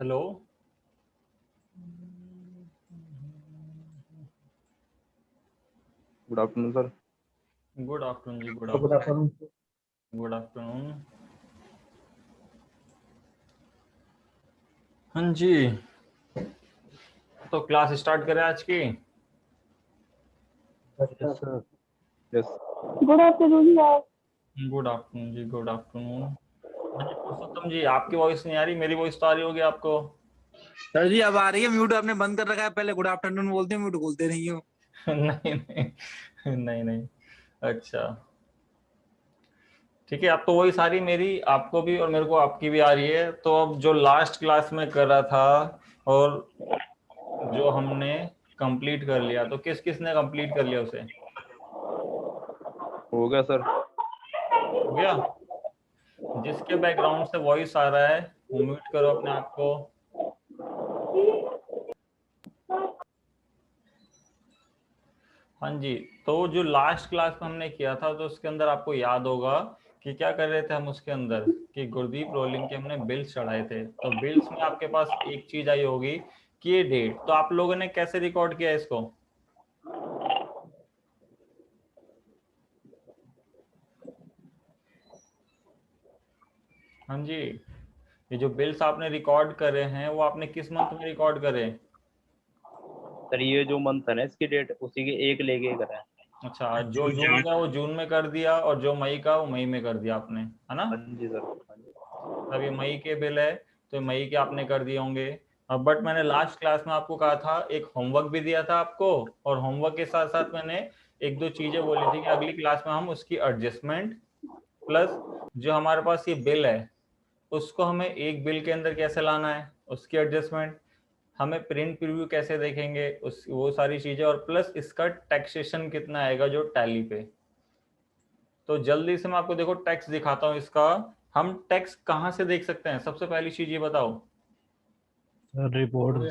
Hello. Good afternoon sir. Good afternoon जी, good good afternoon. Afternoon. Good afternoon. हाँ जी, तो क्लास स्टार्ट करें आज की। Yes sir. Yes. Good afternoon यार। गुड आफ्टरनून जी, गुड आफ्टरनून। हाँ जी पुरुषोत्तम जी, आपकी वॉइस नहीं आ रही, मेरी वॉइस तो आ रही होगी आपको। सर जी अब आ रही है। म्यूट आपने बंद कर रखा है, पहले गुड आफ्टरनून बोलते हैं, म्यूट बोलते नहीं हो। नहीं नहीं नहीं नहीं। अच्छा ठीक है, अब तो वही सारी मेरी आपको भी और मेरे को आपकी भी आ रही है। तो अब जो लास्ट क्लास में कर रहा था और जो हमने कंप्लीट कर लिया, तो किस किस ने कंप्लीट कर लिया उसे? हो गया सर। हो गया। जिसके बैकग्राउंड से वॉइस आ रहा है वो म्यूट करो अपने आप को। हाँ जी, तो जो लास्ट क्लास में हमने किया था तो उसके अंदर आपको याद होगा कि क्या कर रहे थे हम उसके अंदर, कि गुरदीप रोलिंग के हमने बिल्स चढ़ाए थे। तो बिल्स में आपके पास एक चीज आई होगी कि ये डेट, तो आप लोगों ने कैसे रिकॉर्ड किया इसको? हाँ जी, ये जो बिल्स आपने रिकॉर्ड करे हैं वो आपने किस मंथ में रिकॉर्ड करे? सर ये जो मंथ है ना, इसकी डेट उसी के एक लेके करा है। अच्छा, जो जून का वो जून में कर दिया और जो मई का वो मई में कर दिया आपने, है ना? हाँ जी सर, हाँ जी। अब ये मई के बिल है तो मई के आपने कर दिए होंगे। अब बट मैंने लास्ट क्लास में आपको कहा था, एक होमवर्क भी दिया था आपको, और होमवर्क के साथ साथ मैंने एक दो चीजें बोली थी कि अगली क्लास में हम उसकी एडजस्टमेंट प्लस जो हमारे पास ये बिल है उसको हमें एक बिल के अंदर कैसे लाना है, उसकी एडजस्टमेंट, हमें प्रिंट प्रीव्यू कैसे देखेंगे, उस वो सारी चीजें, और प्लस इसका टैक्सेशन कितना आएगा जो टैली पे। तो जल्दी से मैं आपको देखो टैक्स दिखाता हूँ इसका। हम टैक्स कहाँ से देख सकते हैं, सबसे पहली चीज ये बताओ। रिपोर्ट।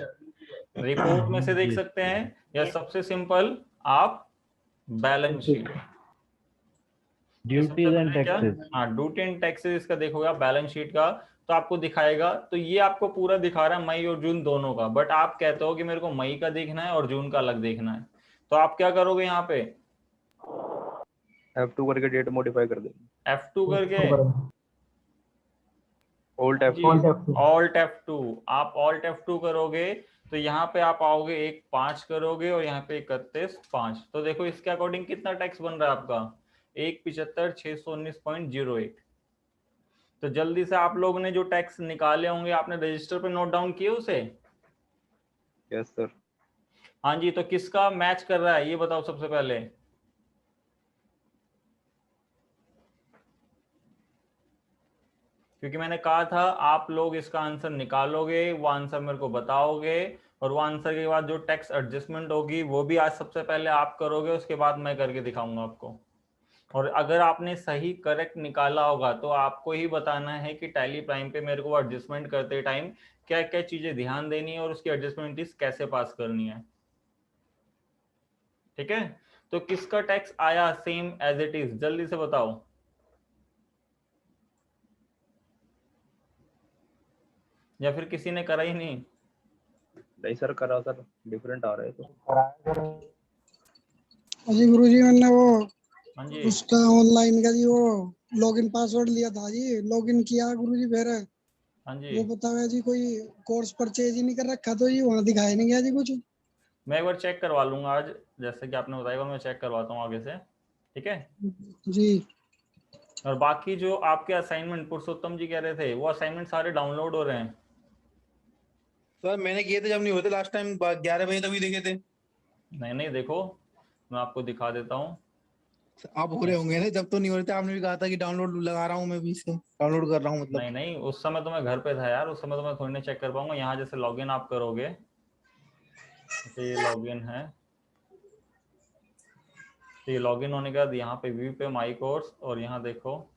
रिपोर्ट में से देख सकते हैं, या सबसे सिंपल आप बैलेंस शीट। ये सबसे ड्यूटीज एंड पहले क्या, टैक्सेस। हाँ ड्यूटी एंड टैक्सेस इसका देखोगे आप बैलेंस शीट का, तो आपको दिखाएगा। तो ये आपको पूरा दिखा रहा है मई और जून दोनों का, बट आप कहते हो कि मेरे को मई का देखना है और जून का अलग देखना है। तो आप क्या करोगे यहाँ पे, F2 करके डेट मॉडिफाई कर देंगे। F2 करके। ओल्ड जी, F2। Alt F2। आप ऑल्ट F2 करोगे तो यहाँ पे आप आओगे, एक 5 करोगे और यहाँ पे 31 5। तो देखो इसके अकॉर्डिंग कितना टैक्स बन रहा है आपका, 1,75,619.01। तो जल्दी से आप लोगों ने जो टैक्स निकाले होंगे आपने रजिस्टर पे नोट डाउन किए उसे? Yes sir. हाँ जी, तो किसका मैच कर रहा है ये बताओ सबसे पहले। क्योंकि मैंने कहा था आप लोग इसका आंसर निकालोगे, वो आंसर मेरे को बताओगे, और वो आंसर के बाद जो टैक्स एडजस्टमेंट होगी वो भी आज सबसे पहले आप करोगे, उसके बाद मैं करके दिखाऊंगा आपको। और अगर आपने सही करेक्ट निकाला होगा तो आपको ही बताना है कि टैली प्राइम पे मेरे को एडजस्टमेंट करते टाइम क्या क्या चीजें ध्यान देनी है और उसकी एडजस्टमेंट कैसे पास करनी है। ठीक है, तो किसका टैक्स आया सेम एज इट इज, जल्दी से बताओ। या फिर किसी ने करा ही नहीं? नहीं सर, करा सर, डिफरेंट आ रहा है तो। जी गुरुजी मैंने वो हाँ जी। उसका ऑनलाइन का जी वो लॉगिन पासवर्ड लिया था जी, लॉगिन किया गुरुजी, फिर हाँ जी, वो बताया जी कोई कोर्स परचेज ही नहीं कर रखा, तो जी वहाँ दिखाया नहीं गया जी कुछ। मैं एक बार चेक करवा लूंगा आज, जैसे कि आपने बताया मैं चेक करवाता हूँ आगे से। ठीक है। जी और बाकी जो आपके असाइनमेंट पुरुषोत्तम जी कह रहे थे, वो असाइनमेंट सारे डाउनलोड हो रहे हैं? सर मैंने किए थे जब नहीं होते, लास्ट टाइम 11 बजे तभी देखे थे। नहीं नहीं, देखो मैं आपको दिखा देता हूँ। आप हो रहे होंगे ना, जब तो नहीं हो रहे थे। आपने भी कहा था कि डाउनलोड लगा रहा हूँ, मैं भी इसे डाउनलोड कर रहा हूँ मतलब। नहीं नहीं, उस समय तो मैं घर पे था यार, उस समय तो मैं थोड़ी ना चेक कर पाऊंगा। यहाँ जैसे लॉगिन आप करोगे, जैसे ये लॉगिन है, तो ये लॉगिन होने के बाद यहाँ पे व्यू पे माई कोर्स, और यहाँ देखो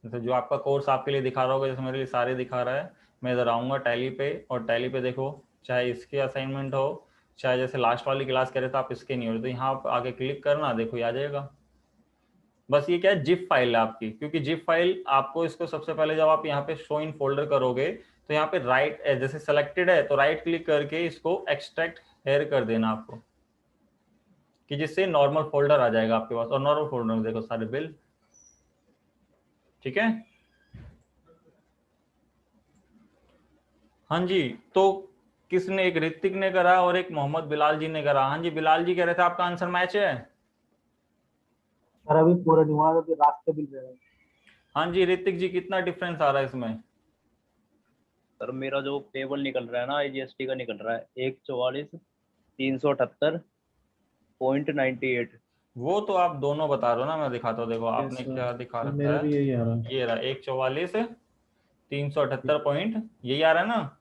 जैसे जो आपका कोर्स आपके लिए दिखा रहा होगा, जैसे मेरे लिए सारे दिखा रहा है। मैं इधर आऊँगा टैली पे, और टैली पे देखो चाहे इसके असाइनमेंट हो, चाहे जैसे लास्ट वाली क्लास कह रहे थे आप इसके नहीं हो रहे, तो यहाँ आप आगे क्लिक करना, देखो ये आ जाएगा। बस ये क्या है, जिप फाइल है आपकी, क्योंकि जिप फाइल आपको इसको सबसे पहले जब आप यहाँ पे शो इन फोल्डर करोगे तो यहाँ पे राइट जैसे सेलेक्टेड है तो राइट क्लिक करके इसको एक्सट्रैक्ट हेयर कर देना आपको, कि जिससे नॉर्मल फोल्डर आ जाएगा आपके पास, और नॉर्मल फोल्डर में देखो सारे बिल। ठीक है, हाँ जी। तो किसने, एक ऋतिक ने करा और एक मोहम्मद बिलाल जी ने करा। हाँ जी बिलाल जी कह रहे थे आपका आंसर मैच है। सर अभी पूरा नहीं हुआ, अभी रास्ते बिल रहे हैं। हाँ जी ऋतिक जी, कितना डिफरेंस आ रहा है इसमें? सर मेरा जो पेबल निकल रहा है ना IGST का निकल रहा है 144,378.98। वो तो आप दोनों बता रहे हो ना, मैं दिखाता हूँ, देखो आपने सर, क्या दिखा सर रखा मेरा है। भी यही आ रहा है। ये रहा 144,378 पॉइंट, यही आ रहा है ना?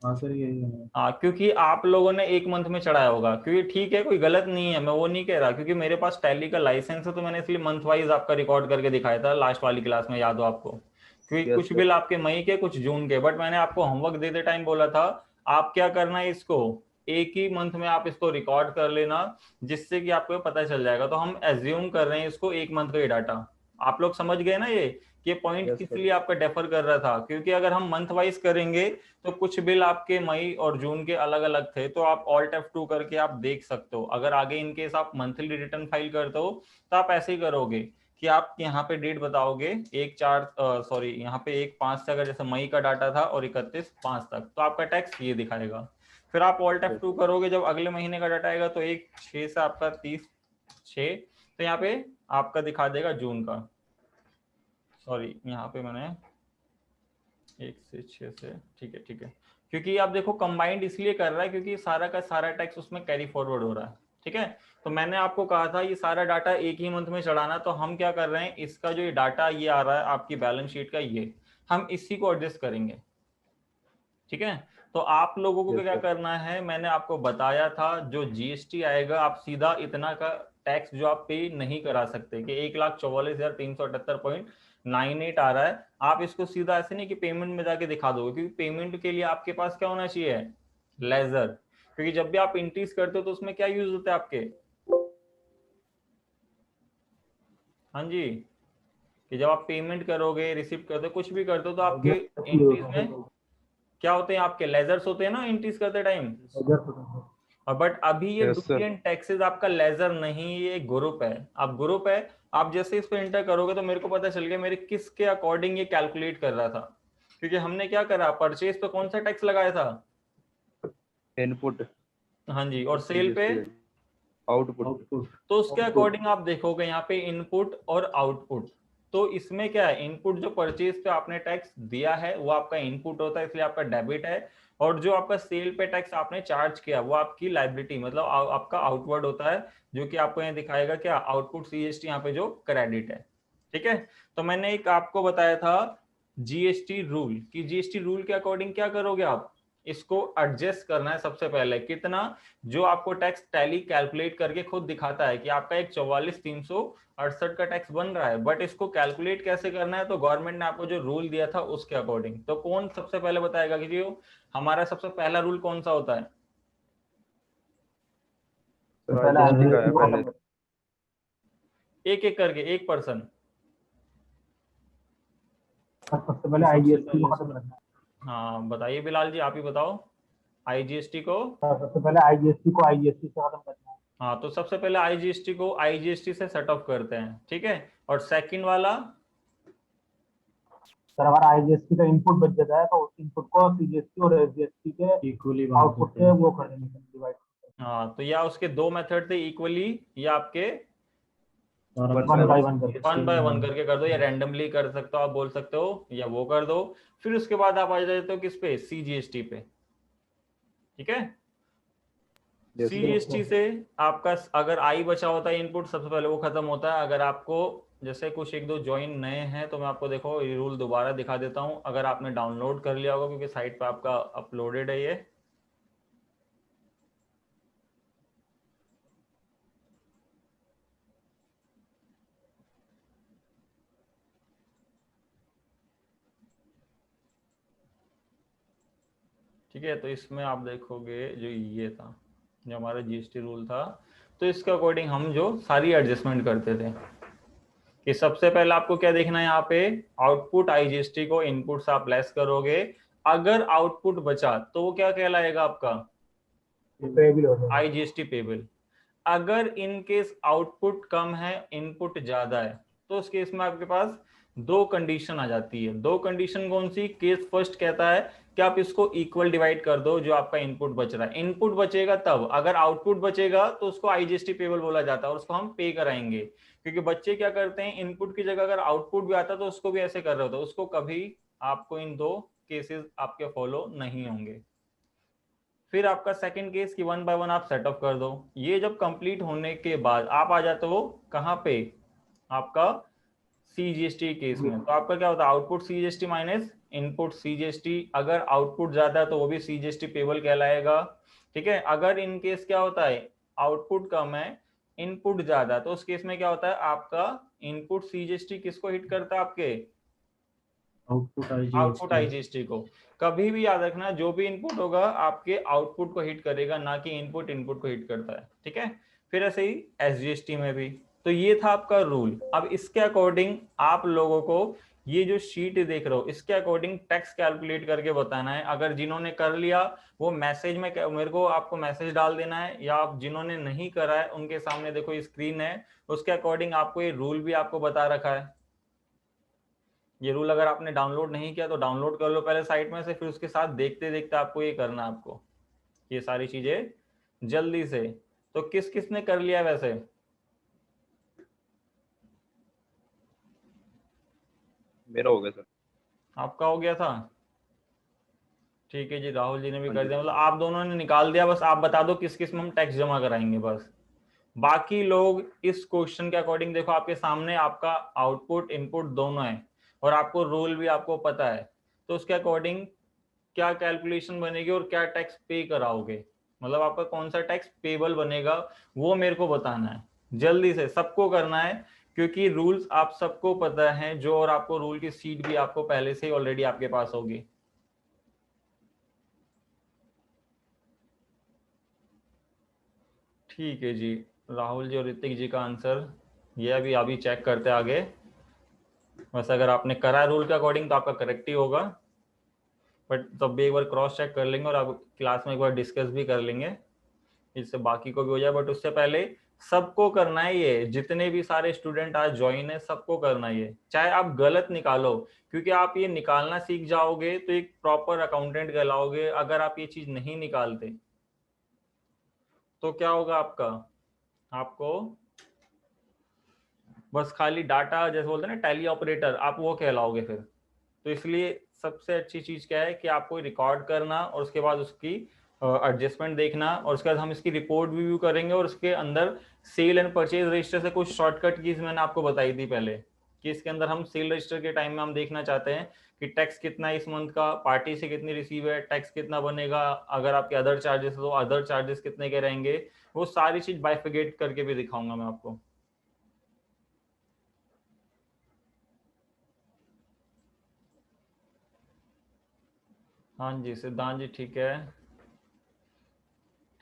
हाँ सर यही आ रहा है। हाँ, क्योंकि आप लोगों ने एक मंथ में चढ़ाया होगा, क्योंकि ठीक है कोई गलत नहीं है, मैं वो नहीं कह रहा, क्योंकि मेरे पास टैली का लाइसेंस है तो मैंने इसलिए मंथ वाइज आपका रिकॉर्ड करके दिखाया था लास्ट वाली क्लास में, याद हो आपको? क्योंकि Yes, कुछ sir. बिल आपके मई के, कुछ जून के, बट मैंने आपको होमवर्क देते टाइम बोला था आप क्या करना है, इसको एक ही मंथ में आप इसको रिकॉर्ड कर लेना, जिससे कि आपको पता चल जाएगा। तो हम एज्यूम कर रहे हैं इसको एक मंथ का ही डाटा। आप लोग समझ गए ना ये पॉइंट Yes, किस sir. लिए आपका डेफर कर रहा था? क्योंकि अगर हम मंथ वाइज करेंगे तो कुछ बिल आपके मई और जून के अलग अलग थे, तो आप ऑल्ट F2 करके आप देख सकते हो। अगर आगे इनकेस आप मंथली रिटर्न फाइल करते हो तो आप ऐसे ही करोगे कि आप यहाँ पे डेट बताओगे 1/4 यहाँ पे 1/5 से, अगर जैसे मई का डाटा था और 31/5 तक, तो आपका टैक्स ये दिखाएगा। फिर आप ऑल्ट F2 करोगे, जब अगले महीने का डाटा आएगा तो 1/6 से आपका 30/6, तो यहाँ पे आपका दिखा देगा जून का। सॉरी, यहाँ पे मैंने 1 से 6 से, ठीक है, क्योंकि आप देखो कंबाइंड इसलिए कर रहा है क्योंकि सारा का सारा टैक्स उसमें कैरी फॉरवर्ड हो रहा है। ठीक है, तो मैंने आपको कहा था ये सारा डाटा एक ही मंथ में चढ़ाना, तो हम क्या कर रहे हैं, इसका जो ये डाटा ये आ रहा है आपकी बैलेंस शीट का, ये हम इसी को एडजस्ट करेंगे। ठीक है, तो आप लोगों को Yes, क्या sir. करना है, मैंने आपको बताया था जो GST आएगा आप सीधा इतना का टैक्स जो आप पे नहीं करा सकते, कि 1,44,378.98 आ रहा है, आप इसको सीधा ऐसे नहीं कि पेमेंट में जाके दिखा दोगे, क्योंकि पेमेंट के लिए आपके पास क्या होना चाहिए, लेजर। क्योंकि जब भी आप इंट्रीज करते हो तो उसमें क्या यूज होता है आपके, हाँ जी, कि जब आप पेमेंट करोगे, रिसीव करते हो, कुछ भी करते हो, तो आपके एंट्रीज में क्या होते हैं, आपके लेजर्स होते हैं ना एंट्रीज करते टाइम। और बट अभी ये Yes, sir. डुप्लिकेट टैक्सेस आपका लेजर नहीं, ये ग्रुप है। आप ग्रुप है, आप जैसे इस पे एंटर करोगे तो मेरे को पता चल गया मेरे किसके अकॉर्डिंग ये कैलकुलेट कर रहा था, क्योंकि हमने क्या करा, परचेज पे कौन सा टैक्स लगाया था, Input. हाँ जी, और सेल पे Output. तो उसके अकॉर्डिंग आप देखोगे यहाँ पे इनपुट और आउटपुट। तो इसमें क्या है, इनपुट जो परचेज पे आपने टैक्स दिया है वो आपका इनपुट होता है, इसलिए आपका डेबिट है, और जो आपका सेल पे टैक्स आपने चार्ज किया वो आपकी लायबिलिटी, मतलब आपका आउटवर्ड होता है, जो कि आपको यहाँ दिखाएगा क्या, आउटपुट CST यहाँ पे जो क्रेडिट है। ठीक है, तो मैंने एक आपको बताया था GST रूल, कि GST रूल के अकॉर्डिंग क्या करोगे आप, इसको एडजस्ट करना है सबसे पहले, कितना, जो आपको टैक्स टैली कैलकुलेट करके खुद दिखाता है कि आपका एक 44,368 का टैक्स बन रहा है, बट इसको कैलकुलेट कैसे करना है, तो गवर्नमेंट ने आपको जो रूल दिया था उसके अकॉर्डिंग। तो कौन सबसे पहले बताएगा कि जो हमारा सबसे पहला रूल कौन सा होता है, IGST का है पहले। एक एक करके, एक पर्सन। सबसे पहले IGST को खत्म रखना है। हाँ बताइए बिलाल जी, आप ही बताओ, IGST को। सबसे पहले IGST को IGST से खत्म करना है। हाँ, तो सबसे पहले IGST को IGST से सेट ऑफ करते हैं। ठीक है, और सेकंड वाला, सर हमारा IGST का इनपुट बच जाता है तो उस इनपुट को CGST और SGST के इक्वली आउटपुट से वो कर देंगे, डिवाइड। हाँ, तो या उसके दो मेथड थे इक्वली, या आपके 1 बाय वन करके कर दो, या रैंडमली कर सकते हो, आप बोल सकते हो, या वो कर दो। फिर उसके बाद आप आ जाते हो किस पे, CGST पे। ठीक है, CGST से आपका अगर आई बचा होता है इनपुट, सबसे पहले वो खत्म होता है। अगर आपको जैसे कुछ एक दो ज्वाइन नए हैं तो मैं आपको देखो ये रूल दोबारा दिखा देता हूँ, अगर आपने डाउनलोड कर लिया होगा क्योंकि साइट पे आपका अपलोडेड है ये। ठीक है, तो इसमें आप देखोगे जो ये था, जो हमारा GST रूल था, तो इसके अकॉर्डिंग हम जो सारी एडजस्टमेंट करते थे, कि सबसे पहले आपको क्या देखना है यहाँ पे, आउटपुट आईजीएसटी को इनपुट से आप लेस करोगे, अगर आउटपुट बचा तो वो क्या कहलाएगा आपका, पेबल हो जाएगा। IGST payable. अगर इन केस आउटपुट कम है इनपुट ज्यादा है, तो उस केस में आपके पास दो कंडीशन आ जाती है। दो कंडीशन कौन सी, केस फर्स्ट कहता है कि आप इसको इक्वल डिवाइड कर दो जो आपका इनपुट बच रहा है। इनपुट बचेगा तब, अगर आउटपुट बचेगा तो उसको आईजीएसटी पेबल बोला जाता है और उसको हम पे कराएंगे। क्योंकि बच्चे क्या करते हैं, इनपुट की जगह अगर आउटपुट भी आता तो उसको भी ऐसे कर रहे होते, उसको कभी आपको इन दो केसेस आपके फॉलो नहीं होंगे। फिर आपका सेकंड केस कि 1 बाय 1 आप सेटअप कर दो। ये जब कंप्लीट होने के बाद आप आ जाते हो कहाँ पे, आपका सीजीएसटी केस में। तो आपका क्या होता है, output CGST minus input CGST. अगर आउटपुट ज्यादा है तो वो भी सीजीएसटी पेबल कहलाएगा, ठीक है। अगर इन केस क्या होता है, आउटपुट कम है इनपुट ज्यादा, तो उस केस में क्या होता है, आपका इनपुट सीजीएसटी किसको हिट करता है, आपके आउटपुट आईजीएसटी को। कभी भी याद रखना, जो भी इनपुट होगा आपके आउटपुट को हिट करेगा, ना कि इनपुट इनपुट को हिट करता है, ठीक है। फिर ऐसे ही एसजीएसटी में भी। तो ये था आपका रूल। अब इसके अकॉर्डिंग आप लोगों को ये जो शीट देख रहे हो इसके अकॉर्डिंग टैक्स कैलकुलेट करके बताना है। अगर जिन्होंने कर लिया वो मैसेज में मेरे को आपको मैसेज डाल देना है, या आप जिन्होंने नहीं करा है उनके सामने देखो स्क्रीन है, उसके अकॉर्डिंग आपको ये रूल भी आपको बता रखा है। ये रूल अगर आपने डाउनलोड नहीं किया तो डाउनलोड कर लो पहले साइट में से, फिर उसके साथ देखते देखते आपको ये करना है, आपको ये सारी चीजें जल्दी से। तो किस किस ने कर लिया वैसे, मेरा हो गया सर। आपका हो गया था, ठीक है जी। राहुल जी ने भी कर दिया, मतलब आप दोनों ने निकाल दिया। बस आप बता दो किस किस में हम टैक्स जमा कराएंगे बस। बाकी लोग इस क्वेश्चन के अकॉर्डिंग देखो आपके सामने आपका आउटपुट इनपुट दोनों है और आपको रूल भी आपको पता है, तो उसके अकॉर्डिंग क्या कैलकुलेशन बनेगी और क्या टैक्स पे कराओगे, मतलब आपका कौन सा टैक्स पेबल बनेगा वो मेरे को बताना है। जल्दी से सबको करना है क्योंकि रूल्स आप सबको पता है जो, और आपको रूल की सीट भी आपको पहले से ही ऑलरेडी आपके पास होगी। ठीक है जी, राहुल जी और ऋतिक जी का आंसर ये अभी चेक करते आगे। वैसे अगर आपने करा रूल के अकॉर्डिंग तो आपका करेक्ट ही होगा, बट तब भी एक बार क्रॉस चेक कर लेंगे और आप क्लास में एक बार डिस्कस भी कर लेंगे, इससे बाकी को भी हो जाए। बट उससे पहले सबको करना है ये, जितने भी सारे स्टूडेंट आज ज्वाइन है सबको करना है ये, चाहे आप गलत निकालो, क्योंकि आप ये निकालना सीख जाओगे तो एक प्रॉपर अकाउंटेंट कहलाओगे। अगर आप ये चीज नहीं निकालते तो क्या होगा आपका, आपको बस खाली डाटा जैसे बोलते हैं ना टैली ऑपरेटर, आप वो कहलाओगे फिर। तो इसलिए सबसे अच्छी चीज क्या है कि आपको रिकॉर्ड करना और उसके बाद उसकी एडजस्टमेंट देखना, और उसके बाद हम इसकी रिपोर्ट भी व्यू करेंगे। और उसके अंदर सेल एंड परचेज रजिस्टर से कुछ शॉर्टकट कीज मैंने आपको बताई थी पहले, कि इसके अंदर हम सेल रजिस्टर के टाइम में हम देखना चाहते हैं कि टैक्स कितना इस मंथ का, पार्टी से कितनी रिसीव है, टैक्स कितना बनेगा, अगर आपके अदर चार्जेस है तो अदर चार्जेस कितने के रहेंगे। वो सारी चीज बाइफिकेट करके भी दिखाऊंगा मैं आपको। हाँ जी सिद्धांत जी, ठीक है।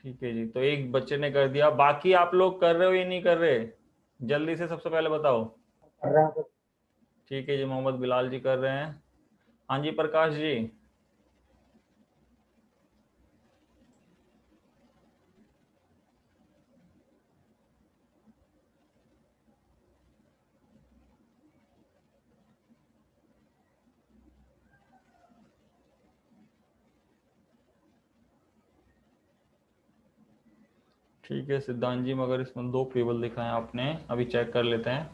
ठीक है जी, तो एक बच्चे ने कर दिया, बाकी आप लोग कर रहे हो या नहीं कर रहे, जल्दी से सबसे पहले बताओ। कर रहे हैं सर। ठीक है जी, मोहम्मद बिलाल जी कर रहे हैं। हाँ जी प्रकाश जी। ठीक है सिद्धांत जी, मगर इसमें दो पेबल दिखाए आपने, अभी चेक कर लेते हैं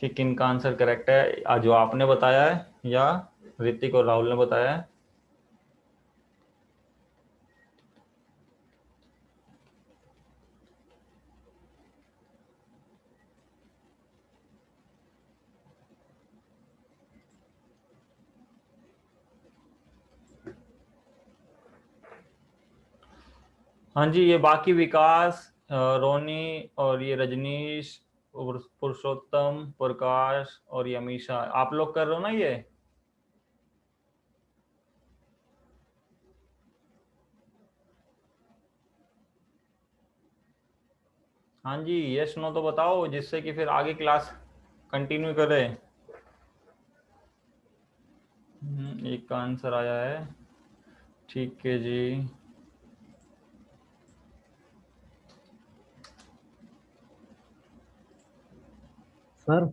कि किन का आंसर करेक्ट है, जो आपने बताया है या ऋतिक और राहुल ने बताया है। हाँ जी, ये बाकी विकास, रोनी और ये रजनीश और पुरुषोत्तम, प्रकाश और ये अमीशा, आप लोग कर रहे हो ना ये। हाँ जी, यस नो तो बताओ, जिससे कि फिर आगे क्लास कंटिन्यू करें? एक का आंसर आया है, ठीक है जी। सर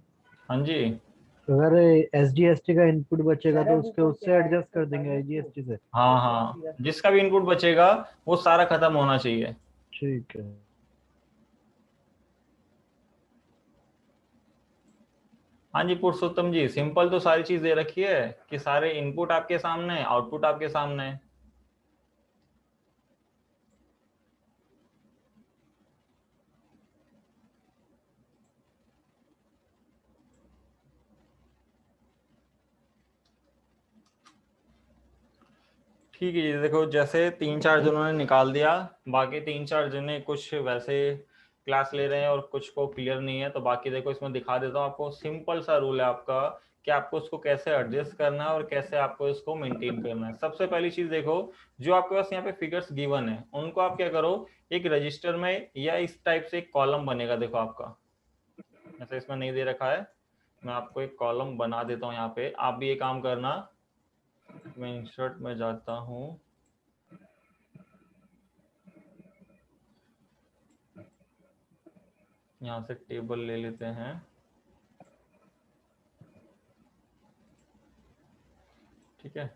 हाँ जी, अगर SGST का इनपुट बचेगा तो उसके उससे एडजस्ट कर देंगे IGST से। हाँ हाँ, जिसका भी इनपुट बचेगा वो सारा खत्म होना चाहिए। ठीक है। हाँ जी पुरुषोत्तम जी, सिंपल तो सारी चीज दे रखी है कि सारे इनपुट आपके सामने, आउटपुट आपके सामने। ठीक है जी, देखो जैसे 3-4 जनों ने निकाल दिया, बाकी 3-4 जने कुछ वैसे क्लास ले रहे हैं और कुछ को क्लियर नहीं है, तो बाकी देखो इसमें दिखा देता हूँ आपको। सिंपल सा रूल है आपका कि आपको उसको कैसे एडजस्ट करना है और कैसे आपको इसको मेंटेन करना है। सबसे पहली चीज देखो, जो आपके पास यहाँ पे फिगर्स गिवन है उनको आप क्या करो, एक रजिस्टर में या इस टाइप से एक कॉलम बनेगा। देखो आपका ऐसे इसमें नहीं दे रखा है, मैं आपको एक कॉलम बना देता हूँ यहाँ पे। आप भी ये काम करना। मैं इंसर्ट में जाता हूँ, यहाँ से टेबल ले लेते हैं। ठीक है,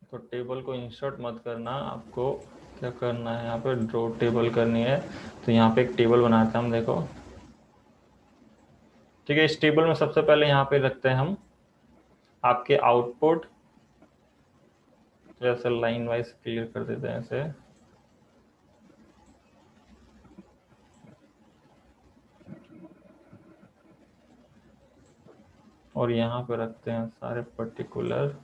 तो टेबल को इंसर्ट मत करना, आपको क्या करना है, यहाँ पे ड्रॉ टेबल करनी है। तो यहाँ पे एक टेबल बनाते हैं हम, देखो। ठीक है, इस टेबल में सबसे पहले यहाँ पे रखते हैं हम आपके आउटपुट। तो ऐसे लाइन वाइज क्लियर कर देते हैं ऐसे। और यहाँ पे रखते हैं सारे पर्टिकुलर।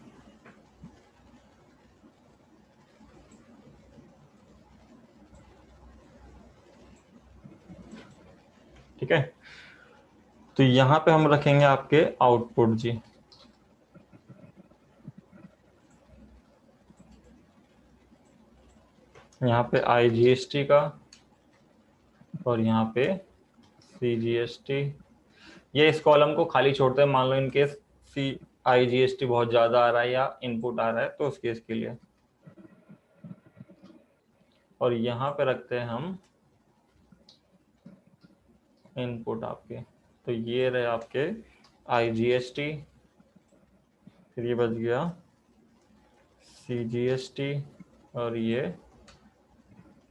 ठीक है, तो यहाँ पे हम रखेंगे आपके आउटपुट जी। यहाँ पे IGST का और यहाँ पे CGST। ये इस कॉलम को खाली छोड़ते हैं, मान लो इनकेस IGST बहुत ज्यादा आ रहा है या इनपुट आ रहा है तो उस केस के लिए। और यहाँ पे रखते हैं हम इनपुट आपके। तो ये रहे आपके IGST, फिर ये बच गया CGST और ये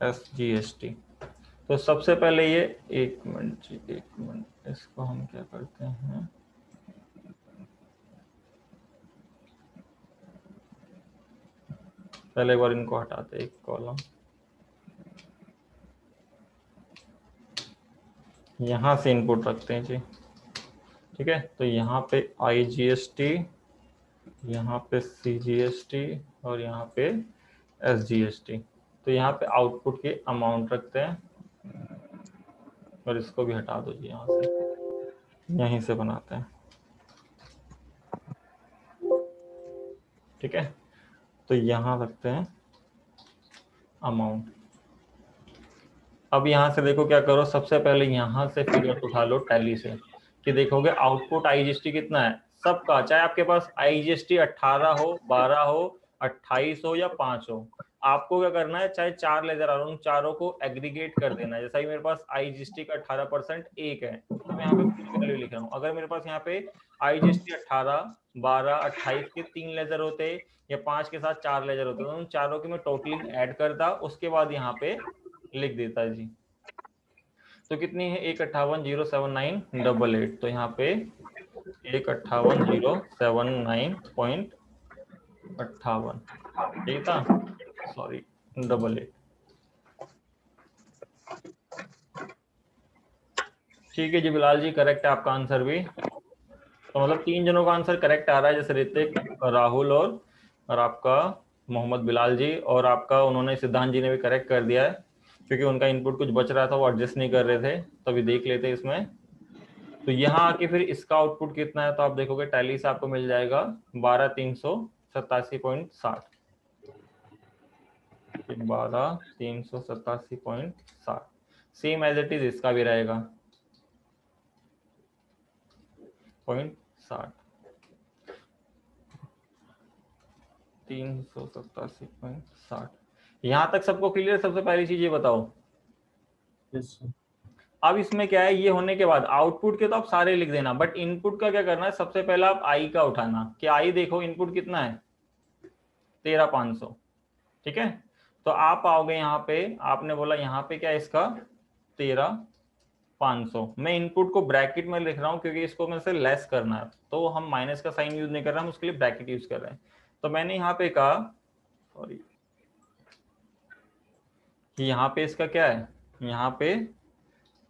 SGST। तो सबसे पहले ये, एक मिनट जी, एक मिनट, इसको हम क्या करते हैं, पहले एक बार इनको हटाते हैं, एक कॉलम यहाँ से इनपुट रखते हैं जी। ठीक है, तो यहाँ पे IGST, यहाँ पे CGST और यहाँ पे SGST। तो यहाँ पे आउटपुट की अमाउंट रखते हैं और इसको भी हटा दो जी, यहाँ से यहीं से बनाते हैं। ठीक है, तो यहाँ रखते हैं अमाउंट। अब यहाँ से देखो क्या करो, सबसे पहले यहाँ से फिगर उठा लो टैली से, कि देखोगे आउटपुट IGST कितना है सबका, चाहे आपके पास IGST 18 हो, 12 हो, 28 हो या 5 हो। आपको क्या करना है, चाहे 4 लेकर आ रहा हूँ, चारों को एग्रीगेट कर देना है। जैसा कि मेरे पास IGST का 18% 1 है, तो मैं यहाँ पे फुल वैल्यू लिख रहा हूँ। अगर मेरे पास यहाँ पे IGST 18, 12, 28 के 3 लेजर होते या 5 के साथ 4 लेजर होते, तो उन चारों की मैं टोटलिंग ऐड करता, उसके बाद यहाँ पे लिख देता है जी। तो कितनी है, 158,079.88। तो यहाँ पे 158,079.58, ठीक था, सॉरी 88। ठीक है जी बिलाल जी, करेक्ट है आपका आंसर भी। तो मतलब 3 जनों का आंसर करेक्ट आ रहा है, जैसे ऋतिक, राहुल और आपका मोहम्मद बिलाल जी, और आपका उन्होंने, सिद्धांत जी ने भी करेक्ट कर दिया है, क्योंकि उनका इनपुट कुछ बच रहा था, वो एडजस्ट नहीं कर रहे थे। तो अभी देख लेते हैं इसमें। तो यहाँ आके फिर इसका आउटपुट कितना है, तो आप देखोगे टैली से आपको मिल जाएगा 12,387.60। 12,387.60 सेम एज इट इज इसका भी रहेगा। 0.60 387.60। यहाँ तक सबको क्लियर? सबसे पहली चीज ये बताओ। अब इसमें क्या है, ये होने के बाद आउटपुट के तो आप सारे लिख देना, बट इनपुट का क्या करना है, सबसे पहला आप आई का उठाना कि आई देखो इनपुट कितना है 13,500। ठीक है, तो आप आओगे यहाँ पे, आपने बोला यहाँ पे क्या है इसका 13,500। मैं इनपुट को ब्रैकेट में लिख रहा हूँ क्योंकि इसको मैं से लेस करना है, तो हम माइनस का साइन यूज नहीं कर रहे, हम उसके लिए ब्रैकेट यूज कर रहे हैं। तो मैंने यहाँ पे कहा सॉरी कि यहाँ पे इसका क्या है, यहाँ पे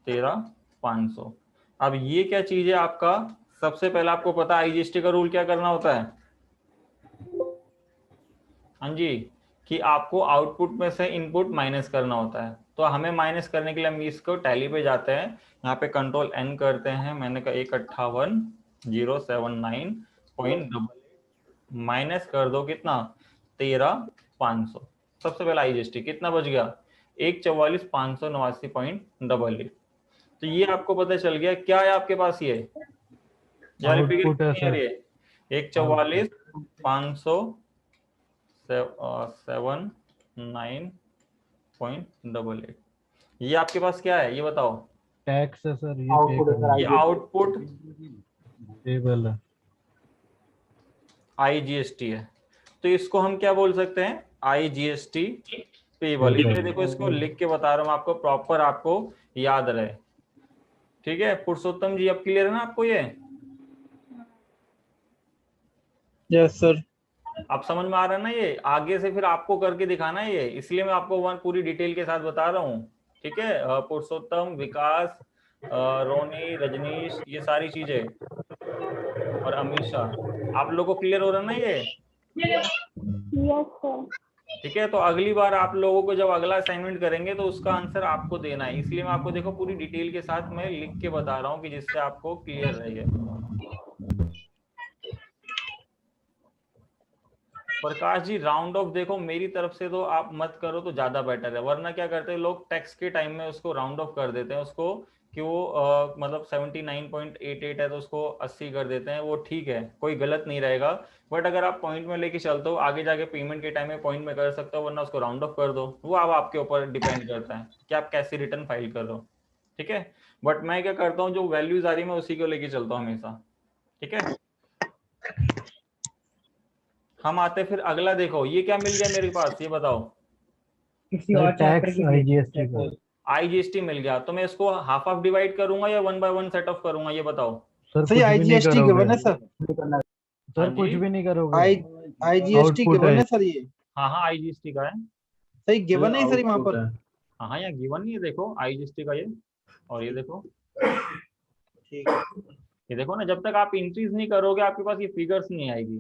13,500। अब ये क्या चीज है आपका, सबसे पहले आपको पता है आईजीएसटी का रूल क्या करना होता है? हाँ जी, कि आपको आउटपुट में से इनपुट माइनस करना होता है। तो हमें माइनस करने के लिए हम इसको टैली पे जाते हैं, यहाँ पे कंट्रोल एन करते हैं। मैंने कहा 158,079.88 माइनस कर दो कितना 13,500। सबसे पहला आईजीएसटी कितना बच गया 144,589.88। तो ये आपको पता चल गया क्या है आपके पास, ये आउटपुट है सर, 144,579.88। ये आपके पास क्या है ये बताओ? टैक्स है सर, ये पे आउटपुट है करना सर, ये आउटपुट टेबल है। आईजीएसटी है, तो इसको हम क्या बोल सकते हैं, आईजीएसटी पेबल। इसलिए देखो इसको लिख के बता रहा हूँ आपको, प्रॉपर आपको याद रहे। ठीक है पुरुषोत्तम जी, अब क्लियर है ना आपको ये? Yes sir. आप समझ में आ रहा है ना? ये आगे से फिर आपको करके दिखाना है ये, इसलिए मैं आपको वन पूरी डिटेल के साथ बता रहा हूँ। ठीक है, पुरुषोत्तम, विकास, रोनी, रजनीश, ये सारी चीजें, और अमीषा, आप लोगों को क्लियर हो रहा है ना ये? Yes sir. ठीक है, तो अगली बार आप लोगों को जब अगला असाइनमेंट करेंगे तो उसका आंसर आपको देना है, इसलिए मैं आपको देखो पूरी डिटेल के साथ मैं लिख के बता रहा हूँ कि जिससे आपको क्लियर रहे। प्रकाश जी राउंड ऑफ देखो मेरी तरफ से तो आप मत करो तो ज्यादा बेटर है, वरना क्या करते हैं लोग टैक्स के टाइम में उसको राउंड ऑफ कर देते हैं उसको, कि वो मतलब 79.88 है तो उसको 80 कर देते हैं। वो ठीक है, कोई गलत नहीं रहेगा, बट अगर आप पॉइंट में लेके चलते हो आगे जाके पेमेंट के टाइम में पॉइंट में कर सकते हो, वरना उसको राउंड ऑफ कर दो। वो अब आपके ऊपर डिपेंड करता है कि आप कैसे रिटर्न फाइल कर रहे हो। ठीक है, बट मैं क्या करता हूँ जो वैल्यूज आ रही है मैं उसी को लेके चलता हूँ हमेशा। ठीक है, हम आते फिर अगला, देखो ये क्या मिल गया मेरे पास, ये बताओ। टैक्स आईजीएसटी का। आईजीएसटी मिल गया, तो मैं इसको हाफ हाफ डिवाइड करूंगा या one by one set of करूंगा, ये बताओ। सर कुछ भी नहीं आईजीएसटी करोगे गिवन है सर। सर हाँ कुछ जी। भी नहीं करोगे। आईजीएसटी आउटपुट गिवन है। है सर ये। हाँ हाँ आईजीएसटी का है। सही गिवन है सर वहां पर। हाँ हाँ यहाँ गिवन नहीं है, देखो आईजीएसटी का ये, और ये देखो, ठीक है। ये देखो ना, जब तक आप इंक्रीज नहीं करोगे आपके पास ये फिगर्स नहीं आएगी।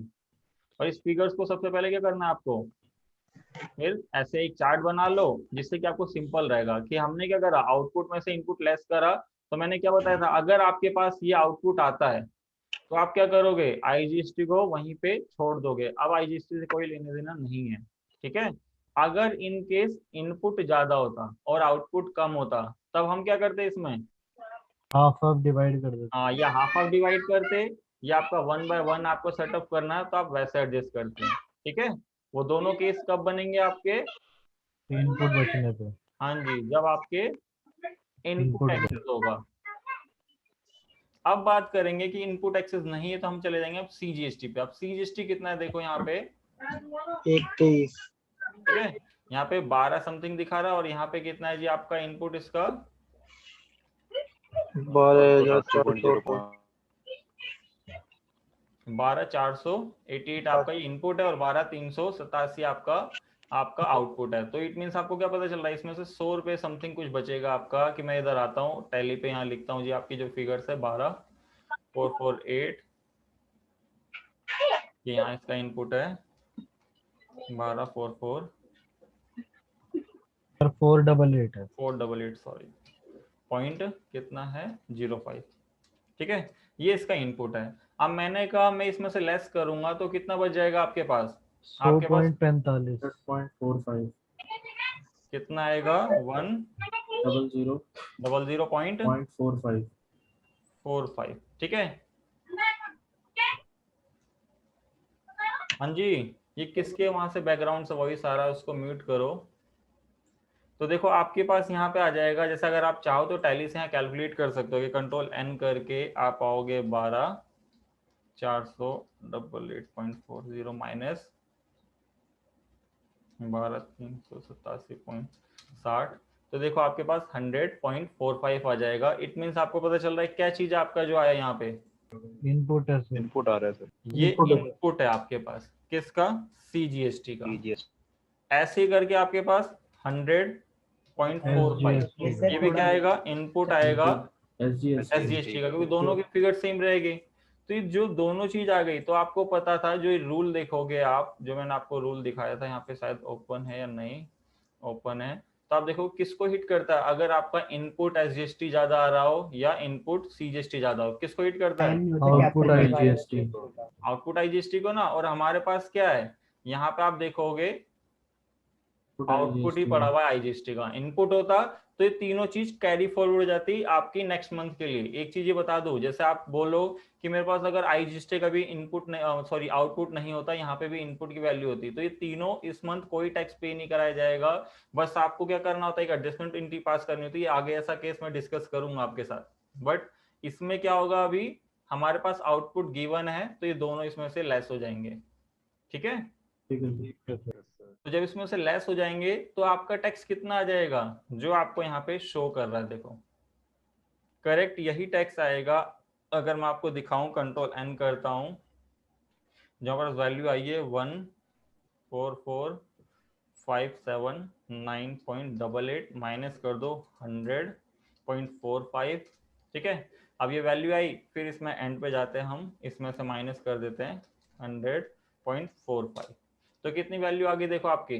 और इस फिगर्स को सबसे पहले क्या करना है आपको, फिर ऐसे एक चार्ट बना लो जिससे कि आपको सिंपल रहेगा कि हमने क्या करा, आउटपुट में से इनपुट लेस करा। तो मैंने क्या बताया था, अगर आपके पास ये आउटपुट आता है तो आप क्या करोगे, आईजीएसटी को वहीं पे छोड़ दोगे। अब आईजीएसटी से कोई लेने देना नहीं है। ठीक है, अगर इन केस इनपुट ज्यादा होता और आउटपुट कम होता तब हम क्या करते इसमें, हाफ हाफ डिवाइड कर देते। हाँ या हाफ हाफ डिवाइड करते, या आपका वन बाय वन आपको सेटअप करना है तो आप वैसे एडजस्ट करते हैं। ठीक है, वो दोनों केस कब बनेंगे आपके, इनपुट बचने पे। हाँ जी, जब आपके इनपुट एक्सेस होगा। अब बात करेंगे कि इनपुट एक्सेस नहीं है तो हम चले जाएंगे अब सीजीएसटी पे। अब सीजीएसटी कितना है देखो यहाँ पे 21। ठीक है, यहाँ पे 12 समथिंग दिखा रहा है, और यहाँ पे कितना है जी आपका इनपुट इसका 12,488 आपका ये इनपुट है, और 12,387 आपका आउटपुट है। तो इट मीन्स आपको क्या पता चल रहा है, इसमें से 100 रुपए समथिंग कुछ बचेगा आपका। कि मैं इधर आता हूँ टैली पे, यहाँ लिखता हूँ जी आपकी जो फिगर्स है 12,448, ये यहाँ इसका इनपुट है 12,448 सर 488 है। 488 सॉरी, पॉइंट कितना है 05। ठीक है, ये इसका इनपुट है। अब मैंने कहा मैं इसमें से लेस करूंगा तो कितना बच जाएगा आपके पास, आपके पास 100.45 कितना आएगा 100.45। ठीक है, हाँ जी, ये किसके वहां से बैकग्राउंड से वॉइस आ रहा है, उसको म्यूट करो। तो देखो आपके पास यहाँ पे आ जाएगा, जैसे अगर आप चाहो तो टैली से यहाँ कैलकुलेट कर सकते हो कि कंट्रोल एन करके आप आओगे 12,488.40 माइनस 12,387.60। तो देखो आपके पास 100.45 आ जाएगा। इट मीन्स आपको पता चल रहा है क्या चीज आपका जो आया यहाँ पे, इनपुट है सर। इनपुट आ रहा है सर, ये Input है। इनपुट है आपके पास किसका, CGST का। TGS। ऐसे ही करके आपके पास 100.45 ये भी क्या आएगा, इनपुट आएगा SGST का, क्योंकि दोनों की फिगर सेम रहेगी। तो ये जो दोनों चीज आ गई, तो आपको पता था जो रूल देखोगे आप, जो मैंने आपको रूल दिखाया था, यहाँ पे शायद ओपन है या नहीं, ओपन है। तो आप देखो किसको हिट करता है, अगर आपका इनपुट SGST ज्यादा आ रहा हो या इनपुट CGST ज्यादा हो, किसको हिट करता है, आउटपुट IGST। आउटपुट IGST को ना। और हमारे पास क्या है, यहाँ पे आप देखोगे आउटपुट ही पड़ा हुआ है IGST का। इनपुट होता तो ये तीनों चीज कैरी फॉरवर्ड हो जाती आपकी नेक्स्ट मंथ के लिए। एक चीज ये बता दूं, जैसे आप बोलो कि मेरे पास अगर IGST का भी इनपुट सॉरी आउटपुट नहीं होता, यहाँ पे भी इनपुट की वैल्यू होती, तो ये तीनों इस मंथ कोई टैक्स पे नहीं कराया जाएगा। बस आपको क्या करना होता है, एक एडजस्टमेंट एंट्री पास करनी होती है। आगे ऐसा केस मैं डिस्कस करूंगा आपके साथ। बट इसमें क्या होगा, अभी हमारे पास आउटपुट गिवन है, तो ये दोनों इसमें से लेस हो जाएंगे। ठीक है, तो जब इसमें से लेस हो जाएंगे तो आपका टैक्स कितना आ जाएगा, जो आपको यहाँ पे शो कर रहा है, देखो करेक्ट यही टैक्स आएगा। अगर मैं आपको दिखाऊं, कंट्रोल एन करता हूं, जहां पर वैल्यू आई है 14457.9.88 माइनस कर दो 100.45। ठीक है, अब ये वैल्यू आई, फिर इसमें एंड पे जाते हैं हम, इसमें से माइनस कर देते हैं 100.45। तो कितनी वैल्यू आ गई देखो आपकी,